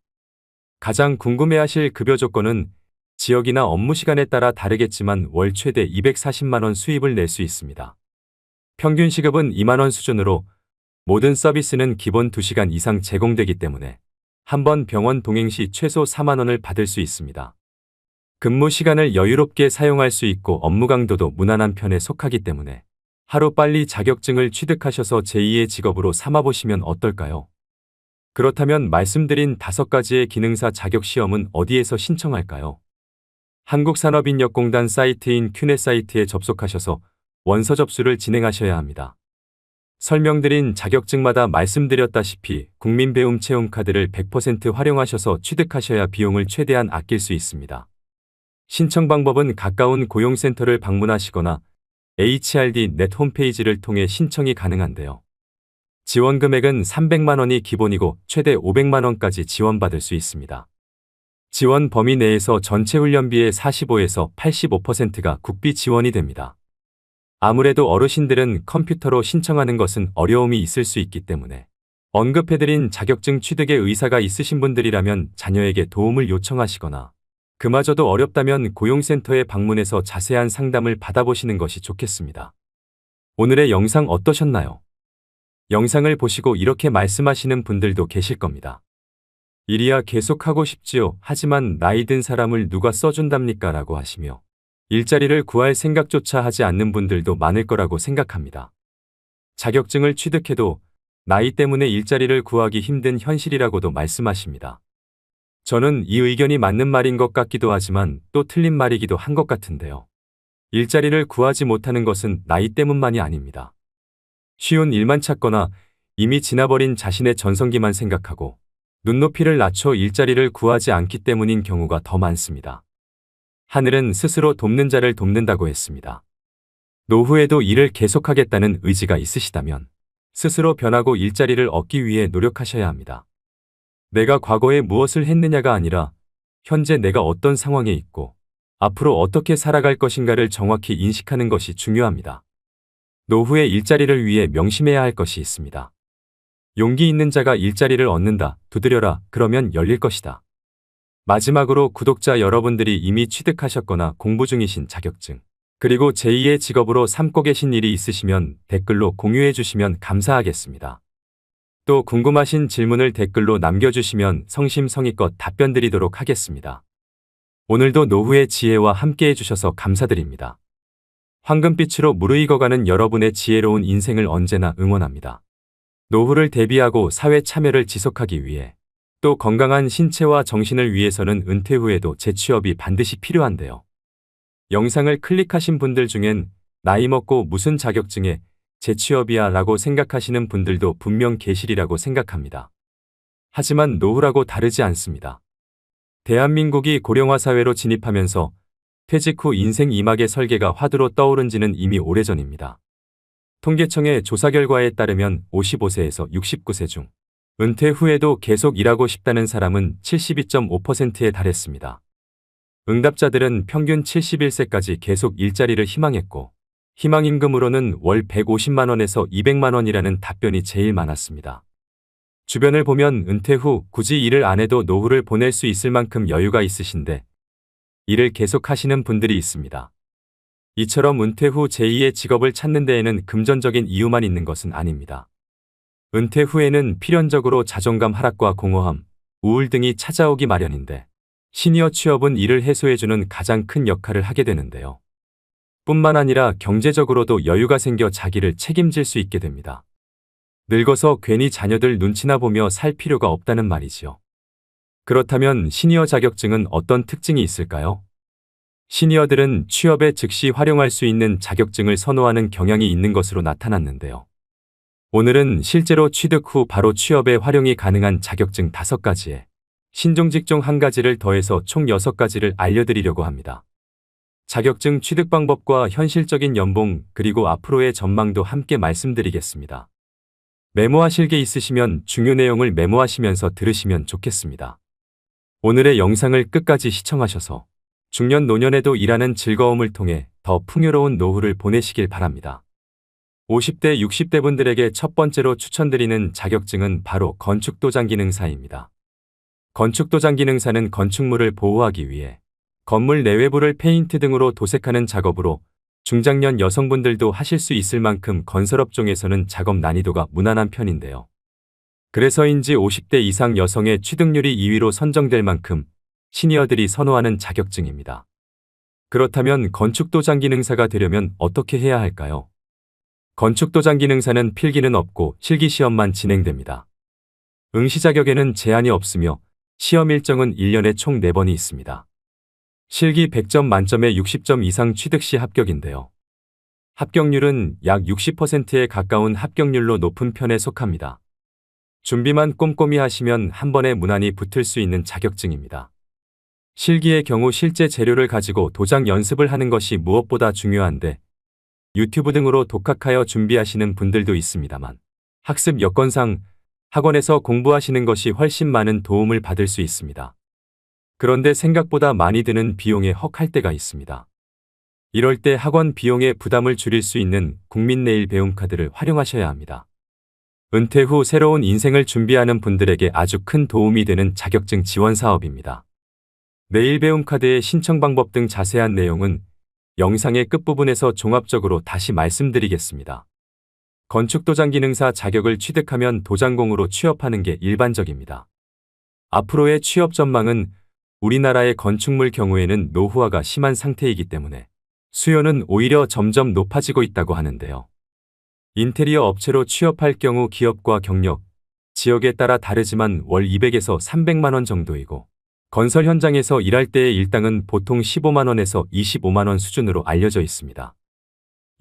가장 궁금해하실 급여 조건은 지역이나 업무 시간에 따라 다르겠지만 월 최대 240만 원 수입을 낼 수 있습니다. 평균 시급은 2만 원 수준으로 모든 서비스는 기본 2시간 이상 제공되기 때문에 한 번 병원 동행 시 최소 4만 원을 받을 수 있습니다. 근무 시간을 여유롭게 사용할 수 있고 업무 강도도 무난한 편에 속하기 때문에 하루빨리 자격증을 취득하셔서 제2의 직업으로 삼아보시면 어떨까요? 그렇다면 말씀드린 5가지의 기능사 자격시험은 어디에서 신청할까요? 한국산업인력공단 사이트인 큐넷 사이트에 접속하셔서 원서 접수를 진행하셔야 합니다. 설명드린 자격증마다 말씀드렸다시피 국민배움 체험카드를 100% 활용하셔서 취득하셔야 비용을 최대한 아낄 수 있습니다. 신청 방법은 가까운 고용센터를 방문하시거나 HRD 넷 홈페이지를 통해 신청이 가능한데요. 지원 금액은 300만 원이 기본이고 최대 500만 원까지 지원받을 수 있습니다. 지원 범위 내에서 전체 훈련비의 45에서 85%가 국비 지원이 됩니다. 아무래도 어르신들은 컴퓨터로 신청하는 것은 어려움이 있을 수 있기 때문에 언급해드린 자격증 취득에 의사가 있으신 분들이라면 자녀에게 도움을 요청하시거나 그마저도 어렵다면 고용센터에 방문해서 자세한 상담을 받아보시는 것이 좋겠습니다. 오늘의 영상 어떠셨나요? 영상을 보시고 이렇게 말씀하시는 분들도 계실 겁니다. 일이야 계속 하고 싶지요. 하지만 나이 든 사람을 누가 써준답니까? 라고 하시며 일자리를 구할 생각조차 하지 않는 분들도 많을 거라고 생각합니다. 자격증을 취득해도 나이 때문에 일자리를 구하기 힘든 현실이라고도 말씀하십니다. 저는 이 의견이 맞는 말인 것 같기도 하지만 또 틀린 말이기도 한 것 같은데요. 일자리를 구하지 못하는 것은 나이 때문만이 아닙니다. 쉬운 일만 찾거나 이미 지나버린 자신의 전성기만 생각하고 눈높이를 낮춰 일자리를 구하지 않기 때문인 경우가 더 많습니다. 하늘은 스스로 돕는 자를 돕는다고 했습니다. 노후에도 일을 계속하겠다는 의지가 있으시다면 스스로 변하고 일자리를 얻기 위해 노력하셔야 합니다. 내가 과거에 무엇을 했느냐가 아니라 현재 내가 어떤 상황에 있고 앞으로 어떻게 살아갈 것인가를 정확히 인식하는 것이 중요합니다. 노후의 일자리를 위해 명심해야 할 것이 있습니다. 용기 있는 자가 일자리를 얻는다. 두드려라. 그러면 열릴 것이다. 마지막으로 구독자 여러분들이 이미 취득하셨거나 공부 중이신 자격증, 그리고 제2의 직업으로 삼고 계신 일이 있으시면 댓글로 공유해 주시면 감사하겠습니다. 또 궁금하신 질문을 댓글로 남겨주시면 성심성의껏 답변 드리도록 하겠습니다. 오늘도 노후의 지혜와 함께 해주셔서 감사드립니다. 황금빛으로 무르익어가는 여러분의 지혜로운 인생을 언제나 응원합니다. 노후를 대비하고 사회 참여를 지속하기 위해 또 건강한 신체와 정신을 위해서는 은퇴 후에도 재취업이 반드시 필요한데요. 영상을 클릭하신 분들 중엔 나이 먹고 무슨 자격증에 재취업이야 라고 생각하시는 분들도 분명 계시리라고 생각합니다. 하지만 노후라고 다르지 않습니다. 대한민국이 고령화 사회로 진입하면서 퇴직 후 인생 2막의 설계가 화두로 떠오른 지는 이미 오래전입니다. 통계청의 조사 결과에 따르면 55세에서 69세 중 은퇴 후에도 계속 일하고 싶다는 사람은 72.5%에 달했습니다. 응답자들은 평균 71세까지 계속 일자리를 희망했고 희망임금으로는 월 150만 원에서 200만 원이라는 답변이 제일 많았습니다. 주변을 보면 은퇴 후 굳이 일을 안 해도 노후를 보낼 수 있을 만큼 여유가 있으신데 일을 계속 하시는 분들이 있습니다. 이처럼 은퇴 후 제2의 직업을 찾는 데에는 금전적인 이유만 있는 것은 아닙니다. 은퇴 후에는 필연적으로 자존감 하락과 공허함, 우울 등이 찾아오기 마련인데 시니어 취업은 이를 해소해주는 가장 큰 역할을 하게 되는데요. 뿐만 아니라 경제적으로도 여유가 생겨 자기를 책임질 수 있게 됩니다. 늙어서 괜히 자녀들 눈치나 보며 살 필요가 없다는 말이지요. 그렇다면 시니어 자격증은 어떤 특징이 있을까요? 시니어들은 취업에 즉시 활용할 수 있는 자격증을 선호하는 경향이 있는 것으로 나타났는데요. 오늘은 실제로 취득 후 바로 취업에 활용이 가능한 자격증 5가지에 신종직종 1가지를 더해서 총 6가지를 알려드리려고 합니다. 자격증 취득 방법과 현실적인 연봉 그리고 앞으로의 전망도 함께 말씀드리겠습니다. 메모하실 게 있으시면 중요 내용을 메모하시면서 들으시면 좋겠습니다. 오늘의 영상을 끝까지 시청하셔서 중년 노년에도 일하는 즐거움을 통해 더 풍요로운 노후를 보내시길 바랍니다. 50대, 60대 분들에게 첫 번째로 추천드리는 자격증은 바로 건축도장기능사입니다. 건축도장기능사는 건축물을 보호하기 위해 건물 내외부를 페인트 등으로 도색하는 작업으로 중장년 여성분들도 하실 수 있을 만큼 건설업종에서는 작업 난이도가 무난한 편인데요. 그래서인지 50대 이상 여성의 취득률이 2위로 선정될 만큼 시니어들이 선호하는 자격증입니다. 그렇다면 건축도장 기능사가 되려면 어떻게 해야 할까요? 건축도장 기능사는 필기는 없고 실기시험만 진행됩니다. 응시 자격에는 제한이 없으며 시험 일정은 1년에 총 4번이 있습니다. 실기 100점 만점에 60점 이상 취득 시 합격인데요. 합격률은 약 60%에 가까운 합격률로 높은 편에 속합니다. 준비만 꼼꼼히 하시면 한 번에 무난히 붙을 수 있는 자격증입니다. 실기의 경우 실제 재료를 가지고 도장 연습을 하는 것이 무엇보다 중요한데 유튜브 등으로 독학하여 준비하시는 분들도 있습니다만 학습 여건상 학원에서 공부하시는 것이 훨씬 많은 도움을 받을 수 있습니다. 그런데 생각보다 많이 드는 비용에 헉할 때가 있습니다. 이럴 때 학원 비용의 부담을 줄일 수 있는 국민내일 배움카드를 활용하셔야 합니다. 은퇴 후 새로운 인생을 준비하는 분들에게 아주 큰 도움이 되는 자격증 지원 사업입니다. 내일 배움카드의 신청 방법 등 자세한 내용은 영상의 끝부분에서 종합적으로 다시 말씀드리겠습니다. 건축도장 기능사 자격을 취득하면 도장공으로 취업하는 게 일반적입니다. 앞으로의 취업 전망은 우리나라의 건축물 경우에는 노후화가 심한 상태이기 때문에 수요는 오히려 점점 높아지고 있다고 하는데요. 인테리어 업체로 취업할 경우 기업과 경력, 지역에 따라 다르지만 월 200에서 300만 원 정도이고 건설 현장에서 일할 때의 일당은 보통 15만 원에서 25만 원 수준으로 알려져 있습니다.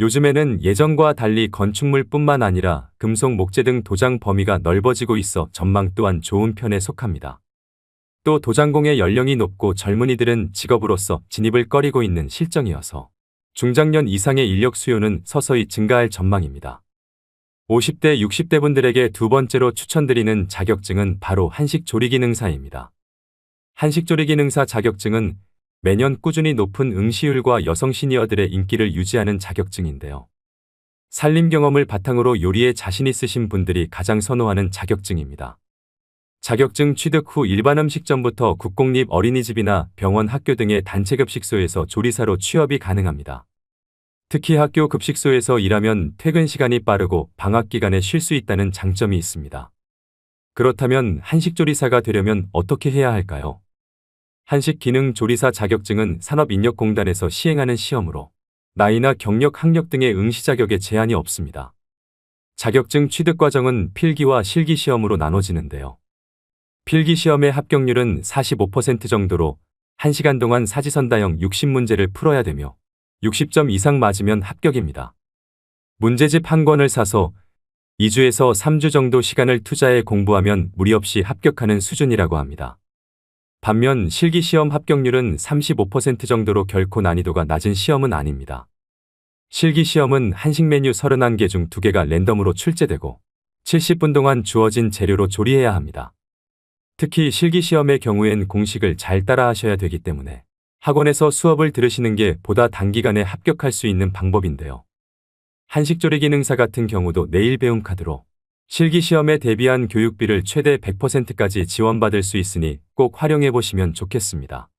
요즘에는 예전과 달리 건축물뿐만 아니라 금속, 목재 등 도장 범위가 넓어지고 있어 전망 또한 좋은 편에 속합니다. 또 도장공의 연령이 높고 젊은이들은 직업으로서 진입을 꺼리고 있는 실정이어서 중장년 이상의 인력 수요는 서서히 증가할 전망입니다. 50대, 60대 분들에게 두 번째로 추천드리는 자격증은 바로 한식조리기능사입니다. 한식조리기능사 자격증은 매년 꾸준히 높은 응시율과 여성 시니어들의 인기를 유지하는 자격증인데요. 살림 경험을 바탕으로 요리에 자신 있으신 분들이 가장 선호하는 자격증입니다. 자격증 취득 후 일반 음식점부터 국공립 어린이집이나 병원, 학교 등의 단체급식소에서 조리사로 취업이 가능합니다. 특히 학교 급식소에서 일하면 퇴근 시간이 빠르고 방학 기간에 쉴 수 있다는 장점이 있습니다. 그렇다면 한식조리사가 되려면 어떻게 해야 할까요? 한식기능조리사 자격증은 산업인력공단에서 시행하는 시험으로 나이나 경력, 학력 등의 응시 자격에 제한이 없습니다. 자격증 취득 과정은 필기와 실기시험으로 나눠지는데요. 필기시험의 합격률은 45% 정도로 1시간 동안 사지선다형 60문제를 풀어야 되며 60점 이상 맞으면 합격입니다. 문제집 한 권을 사서 2주에서 3주 정도 시간을 투자해 공부하면 무리 없이 합격하는 수준이라고 합니다. 반면 실기시험 합격률은 35% 정도로 결코 난이도가 낮은 시험은 아닙니다. 실기시험은 한식 메뉴 31개 중 2개가 랜덤으로 출제되고 70분 동안 주어진 재료로 조리해야 합니다. 특히 실기시험의 경우엔 공식을 잘 따라 하셔야 되기 때문에 학원에서 수업을 들으시는 게 보다 단기간에 합격할 수 있는 방법인데요. 한식조리기능사 같은 경우도 내일 배움 카드로 실기시험에 대비한 교육비를 최대 100%까지 지원받을 수 있으니 꼭 활용해 보시면 좋겠습니다.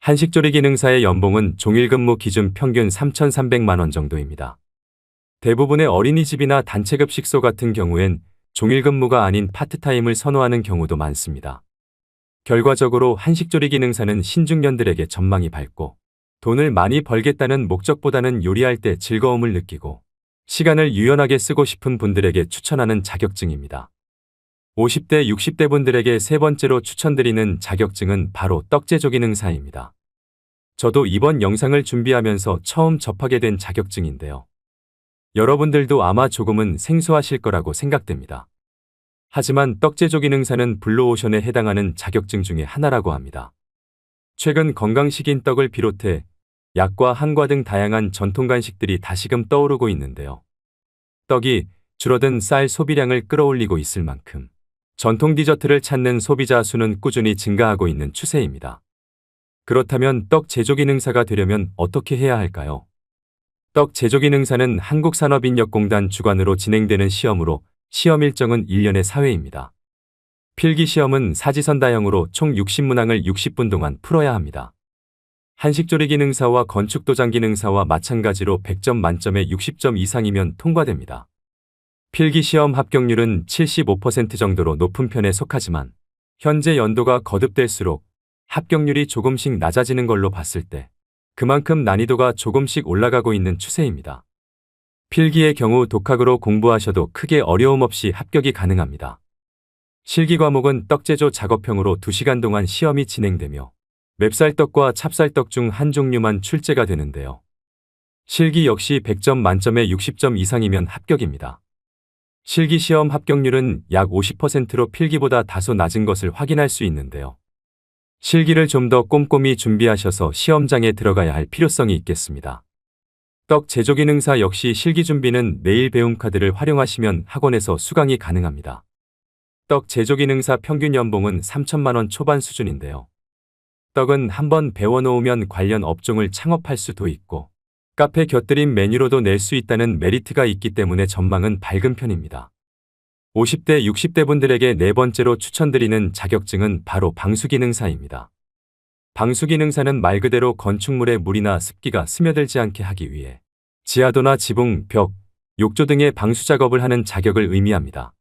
한식조리기능사의 연봉은 종일근무 기준 평균 3,300만 원 정도입니다. 대부분의 어린이집이나 단체급식소 같은 경우엔 종일근무가 아닌 파트타임을 선호하는 경우도 많습니다. 결과적으로 한식조리기능사는 신중년들에게 전망이 밝고 돈을 많이 벌겠다는 목적보다는 요리할 때 즐거움을 느끼고 시간을 유연하게 쓰고 싶은 분들에게 추천하는 자격증입니다. 50대, 60대 분들에게 세 번째로 추천드리는 자격증은 바로 떡제조기능사입니다. 저도 이번 영상을 준비하면서 처음 접하게 된 자격증인데요. 여러분들도 아마 조금은 생소하실 거라고 생각됩니다. 하지만 떡제조기능사는 블루오션에 해당하는 자격증 중에 하나라고 합니다. 최근 건강식인 떡을 비롯해 약과 한과 등 다양한 전통 간식들이 다시금 떠오르고 있는데요. 떡이 줄어든 쌀 소비량을 끌어올리고 있을 만큼 전통 디저트를 찾는 소비자 수는 꾸준히 증가하고 있는 추세입니다. 그렇다면 떡 제조기능사가 되려면 어떻게 해야 할까요? 떡 제조기능사는 한국산업인력공단 주관으로 진행되는 시험으로 시험 일정은 1년에 4회입니다. 필기시험은 사지선다형으로 총 60문항을 60분 동안 풀어야 합니다. 한식조리기능사와 건축도장기능사와 마찬가지로 100점 만점에 60점 이상이면 통과됩니다. 필기시험 합격률은 75% 정도로 높은 편에 속하지만 현재 연도가 거듭될수록 합격률이 조금씩 낮아지는 걸로 봤을 때 그만큼 난이도가 조금씩 올라가고 있는 추세입니다. 필기의 경우 독학으로 공부하셔도 크게 어려움 없이 합격이 가능합니다. 실기 과목은 떡제조 작업형으로 2시간 동안 시험이 진행되며 맵쌀떡과 찹쌀떡 중 한 종류만 출제가 되는데요. 실기 역시 100점 만점에 60점 이상이면 합격입니다. 실기 시험 합격률은 약 50%로 필기보다 다소 낮은 것을 확인할 수 있는데요. 실기를 좀 더 꼼꼼히 준비하셔서 시험장에 들어가야 할 필요성이 있겠습니다. 떡 제조 기능사 역시 실기 준비는 내일 배움 카드를 활용하시면 학원에서 수강이 가능합니다. 떡 제조 기능사 평균 연봉은 3천만 원 초반 수준인데요. 떡은 한번 배워놓으면 관련 업종을 창업할 수도 있고 카페 곁들인 메뉴로도 낼 수 있다는 메리트가 있기 때문에 전망은 밝은 편입니다. 50대, 60대 분들에게 네 번째로 추천드리는 자격증은 바로 방수기능사입니다. 방수기능사는 말 그대로 건축물에 물이나 습기가 스며들지 않게 하기 위해 지하도나 지붕, 벽, 욕조 등의 방수 작업을 하는 자격을 의미합니다.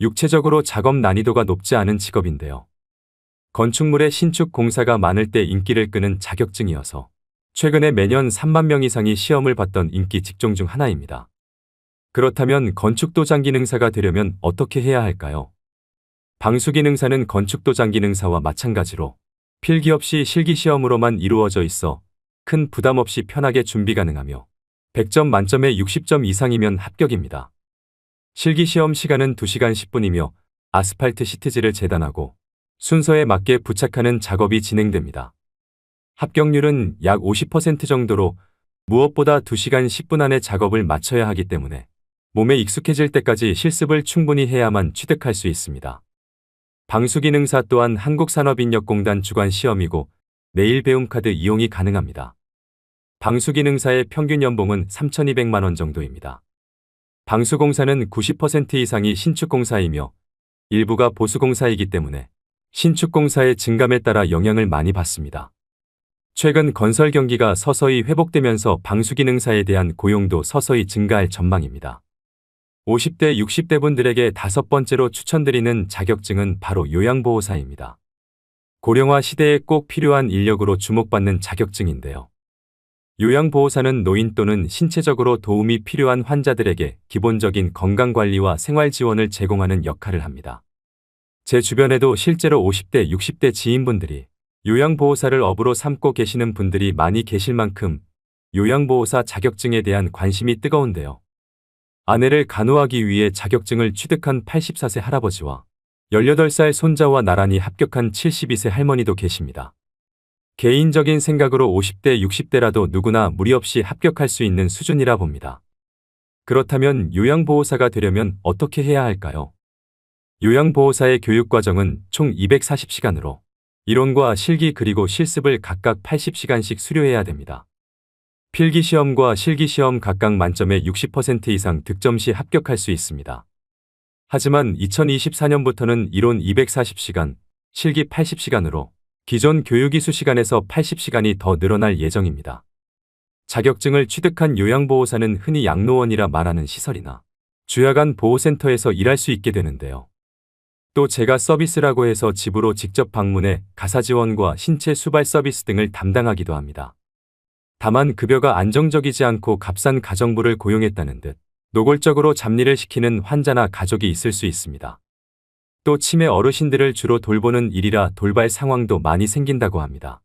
육체적으로 작업 난이도가 높지 않은 직업인데요. 건축물의 신축 공사가 많을 때 인기를 끄는 자격증이어서 최근에 매년 3만 명 이상이 시험을 봤던 인기 직종 중 하나입니다. 그렇다면 건축도장 기능사가 되려면 어떻게 해야 할까요? 방수기능사는 건축도장 기능사와 마찬가지로 필기 없이 실기시험으로만 이루어져 있어 큰 부담 없이 편하게 준비 가능하며 100점 만점에 60점 이상이면 합격입니다. 실기시험 시간은 2시간 10분이며 아스팔트 시트지를 재단하고 순서에 맞게 부착하는 작업이 진행됩니다. 합격률은 약 50% 정도로 무엇보다 2시간 10분 안에 작업을 마쳐야 하기 때문에 몸에 익숙해질 때까지 실습을 충분히 해야만 취득할 수 있습니다. 방수기능사 또한 한국산업인력공단 주관 시험이고 내일 배움 카드 이용이 가능합니다. 방수기능사의 평균 연봉은 3,200만 원 정도입니다. 방수공사는 90% 이상이 신축공사이며 일부가 보수공사이기 때문에 신축공사의 증감에 따라 영향을 많이 받습니다. 최근 건설 경기가 서서히 회복되면서 방수기능사에 대한 고용도 서서히 증가할 전망입니다. 50대, 60대 분들에게 5번째로 추천드리는 자격증은 바로 요양보호사입니다. 고령화 시대에 꼭 필요한 인력으로 주목받는 자격증인데요. 요양보호사는 노인 또는 신체적으로 도움이 필요한 환자들에게 기본적인 건강관리와 생활지원을 제공하는 역할을 합니다. 제 주변에도 실제로 50대, 60대 지인분들이 요양보호사를 업으로 삼고 계시는 분들이 많이 계실 만큼 요양보호사 자격증에 대한 관심이 뜨거운데요. 아내를 간호하기 위해 자격증을 취득한 84세 할아버지와 18살 손자와 나란히 합격한 72세 할머니도 계십니다. 개인적인 생각으로 50대, 60대라도 누구나 무리 없이 합격할 수 있는 수준이라 봅니다. 그렇다면 요양보호사가 되려면 어떻게 해야 할까요? 요양보호사의 교육과정은 총 240시간으로 이론과 실기 그리고 실습을 각각 80시간씩 수료해야 됩니다. 필기시험과 실기시험 각각 만점에 60% 이상 득점 시 합격할 수 있습니다. 하지만 2024년부터는 이론 240시간, 실기 80시간으로 기존 교육이수 시간에서 80시간이 더 늘어날 예정입니다. 자격증을 취득한 요양보호사는 흔히 양로원이라 말하는 시설이나 주야간 보호센터에서 일할 수 있게 되는데요. 또 제가 서비스라고 해서 집으로 직접 방문해 가사지원과 신체 수발 서비스 등을 담당하기도 합니다. 다만 급여가 안정적이지 않고 값싼 가정부를 고용했다는 듯 노골적으로 잡일을 시키는 환자나 가족이 있을 수 있습니다. 또 치매 어르신들을 주로 돌보는 일이라 돌발 상황도 많이 생긴다고 합니다.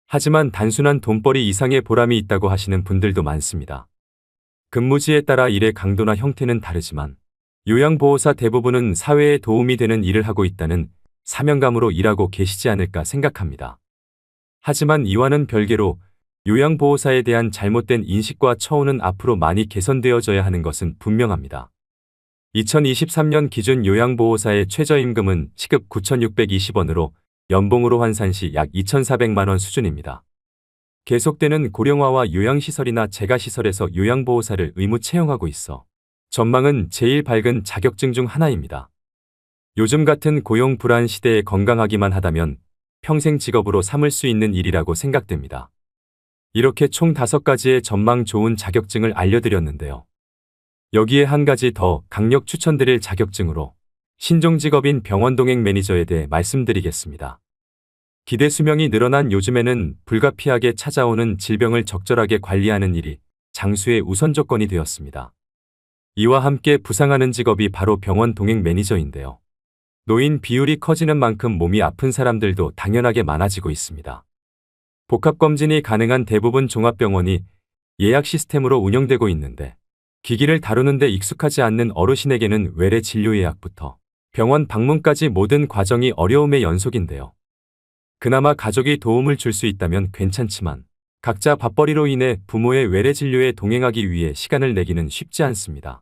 하지만 단순한 돈벌이 이상의 보람이 있다고 하시는 분들도 많습니다. 근무지에 따라 일의 강도나 형태는 다르지만 요양보호사 대부분은 사회에 도움이 되는 일을 하고 있다는 사명감으로 일하고 계시지 않을까 생각합니다. 하지만 이와는 별개로 요양보호사에 대한 잘못된 인식과 처우는 앞으로 많이 개선되어져야 하는 것은 분명합니다. 2023년 기준 요양보호사의 최저임금은 시급 9,620원으로 연봉으로 환산 시 약 2,400만 원 수준입니다. 계속되는 고령화와 요양시설이나 재가시설에서 요양보호사를 의무 채용하고 있어 전망은 제일 밝은 자격증 중 하나입니다. 요즘 같은 고용 불안 시대에 건강하기만 하다면 평생 직업으로 삼을 수 있는 일이라고 생각됩니다. 이렇게 총 5가지의 전망 좋은 자격증을 알려드렸는데요. 여기에 한 가지 더 강력 추천드릴 자격증으로 신종직업인 병원동행 매니저에 대해 말씀드리겠습니다. 기대 수명이 늘어난 요즘에는 불가피하게 찾아오는 질병을 적절하게 관리하는 일이 장수의 우선 조건이 되었습니다. 이와 함께 부상하는 직업이 바로 병원 동행 매니저인데요. 노인 비율이 커지는 만큼 몸이 아픈 사람들도 당연하게 많아지고 있습니다. 복합검진이 가능한 대부분 종합병원이 예약 시스템으로 운영되고 있는데 기기를 다루는데 익숙하지 않는 어르신에게는 외래 진료 예약부터 병원 방문까지 모든 과정이 어려움의 연속인데요. 그나마 가족이 도움을 줄 수 있다면 괜찮지만 각자 밥벌이로 인해 부모의 외래 진료에 동행하기 위해 시간을 내기는 쉽지 않습니다.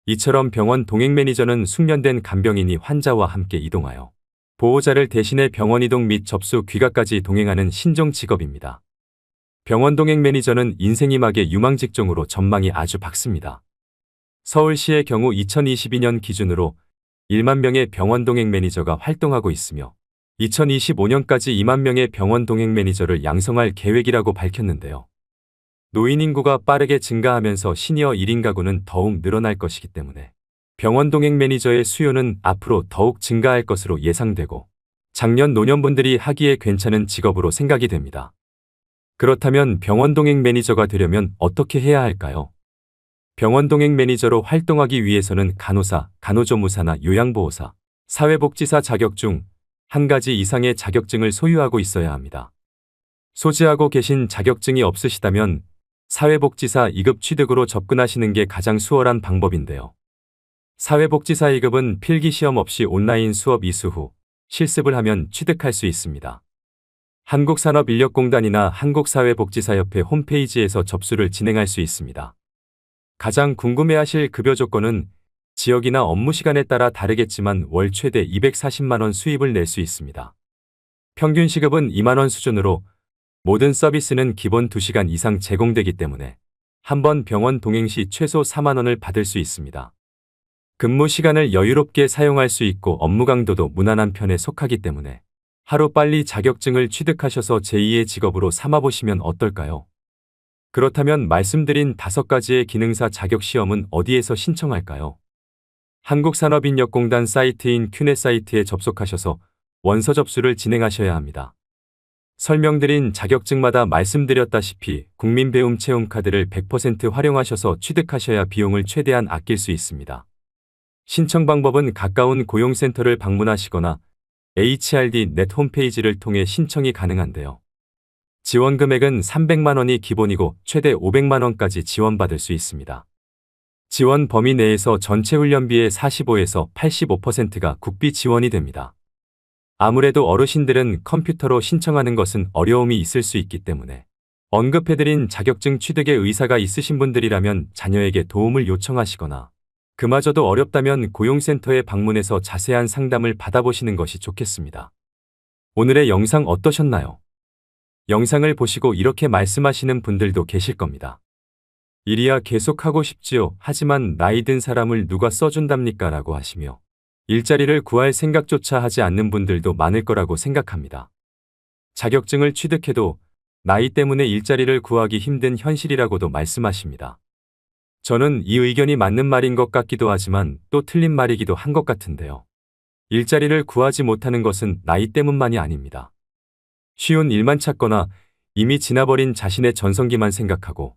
이처럼 병원 동행 매니저는 숙련된 간병인이 환자와 함께 이동하여 보호자를 대신해 병원 이동 및 접수 귀가까지 동행하는 신종 직업입니다. 병원 동행 매니저는 인생이막의 유망 직종으로 전망이 아주 밝습니다. 서울시의 경우 2022년 기준으로 1만 명의 병원 동행 매니저가 활동하고 있으며 2025년까지 2만 명의 병원 동행 매니저를 양성할 계획이라고 밝혔는데요. 노인 인구가 빠르게 증가하면서 시니어 1인 가구는 더욱 늘어날 것이기 때문에 병원 동행 매니저의 수요는 앞으로 더욱 증가할 것으로 예상되고 장년 노년분들이 하기에 괜찮은 직업으로 생각이 됩니다. 그렇다면 병원 동행 매니저가 되려면 어떻게 해야 할까요? 병원 동행 매니저로 활동하기 위해서는 간호사, 간호조무사나 요양보호사, 사회복지사 자격 중 한 가지 이상의 자격증을 소유하고 있어야 합니다. 소지하고 계신 자격증이 없으시다면 사회복지사 2급 취득으로 접근하시는 게 가장 수월한 방법인데요. 사회복지사 2급은 필기시험 없이 온라인 수업 이수 후 실습을 하면 취득할 수 있습니다. 한국산업인력공단이나 한국사회복지사협회 홈페이지에서 접수를 진행할 수 있습니다. 가장 궁금해하실 급여 조건은 지역이나 업무 시간에 따라 다르겠지만 월 최대 240만 원 수입을 낼 수 있습니다. 평균 시급은 2만 원 수준으로 모든 서비스는 기본 2시간 이상 제공되기 때문에 한 번 병원 동행 시 최소 4만 원을 받을 수 있습니다. 근무 시간을 여유롭게 사용할 수 있고 업무 강도도 무난한 편에 속하기 때문에 하루빨리 자격증을 취득하셔서 제2의 직업으로 삼아보시면 어떨까요? 그렇다면 말씀드린 5가지의 기능사 자격시험은 어디에서 신청할까요? 한국산업인력공단 사이트인 큐네 사이트에 접속하셔서 원서 접수를 진행하셔야 합니다. 설명드린 자격증마다 말씀드렸다시피 국민배움 체험카드를 100% 활용하셔서 취득하셔야 비용을 최대한 아낄 수 있습니다. 신청 방법은 가까운 고용센터를 방문하시거나 HRD 넷 홈페이지를 통해 신청이 가능한데요. 지원 금액은 300만 원이 기본이고 최대 500만 원까지 지원받을 수 있습니다. 지원 범위 내에서 전체 훈련비의 45에서 85%가 국비 지원이 됩니다. 아무래도 어르신들은 컴퓨터로 신청하는 것은 어려움이 있을 수 있기 때문에 언급해드린 자격증 취득에 의사가 있으신 분들이라면 자녀에게 도움을 요청하시거나 그마저도 어렵다면 고용센터에 방문해서 자세한 상담을 받아보시는 것이 좋겠습니다. 오늘의 영상 어떠셨나요? 영상을 보시고 이렇게 말씀하시는 분들도 계실 겁니다. 일이야 계속 하고 싶지요. 하지만 나이 든 사람을 누가 써준답니까? 라고 하시며 일자리를 구할 생각조차 하지 않는 분들도 많을 거라고 생각합니다. 자격증을 취득해도 나이 때문에 일자리를 구하기 힘든 현실이라고도 말씀하십니다. 저는 이 의견이 맞는 말인 것 같기도 하지만 또 틀린 말이기도 한 것 같은데요. 일자리를 구하지 못하는 것은 나이 때문만이 아닙니다. 쉬운 일만 찾거나 이미 지나버린 자신의 전성기만 생각하고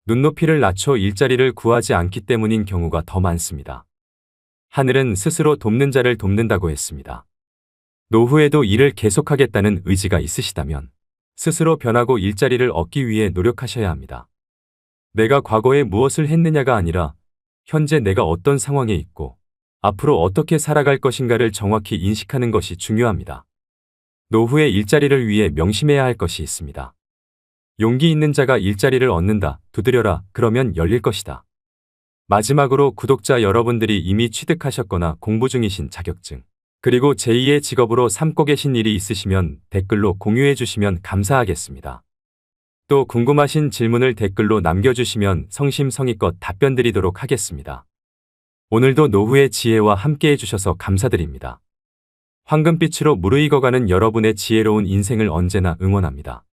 눈높이를 낮춰 일자리를 구하지 않기 때문인 경우가 더 많습니다. 하늘은 스스로 돕는 자를 돕는다고 했습니다. 노후에도 일을 계속하겠다는 의지가 있으시다면 스스로 변하고 일자리를 얻기 위해 노력하셔야 합니다. 내가 과거에 무엇을 했느냐가 아니라 현재 내가 어떤 상황에 있고 앞으로 어떻게 살아갈 것인가를 정확히 인식하는 것이 중요합니다. 노후의 일자리를 위해 명심해야 할 것이 있습니다. 용기 있는 자가 일자리를 얻는다. 두드려라. 그러면 열릴 것이다. 마지막으로 구독자 여러분들이 이미 취득하셨거나 공부 중이신 자격증, 그리고 제2의 직업으로 삼고 계신 일이 있으시면 댓글로 공유해 주시면 감사하겠습니다. 또 궁금하신 질문을 댓글로 남겨주시면 성심성의껏 답변 드리도록 하겠습니다. 오늘도 노후의 지혜와 함께 해주셔서 감사드립니다. 황금빛으로 무르익어가는 여러분의 지혜로운 인생을 언제나 응원합니다.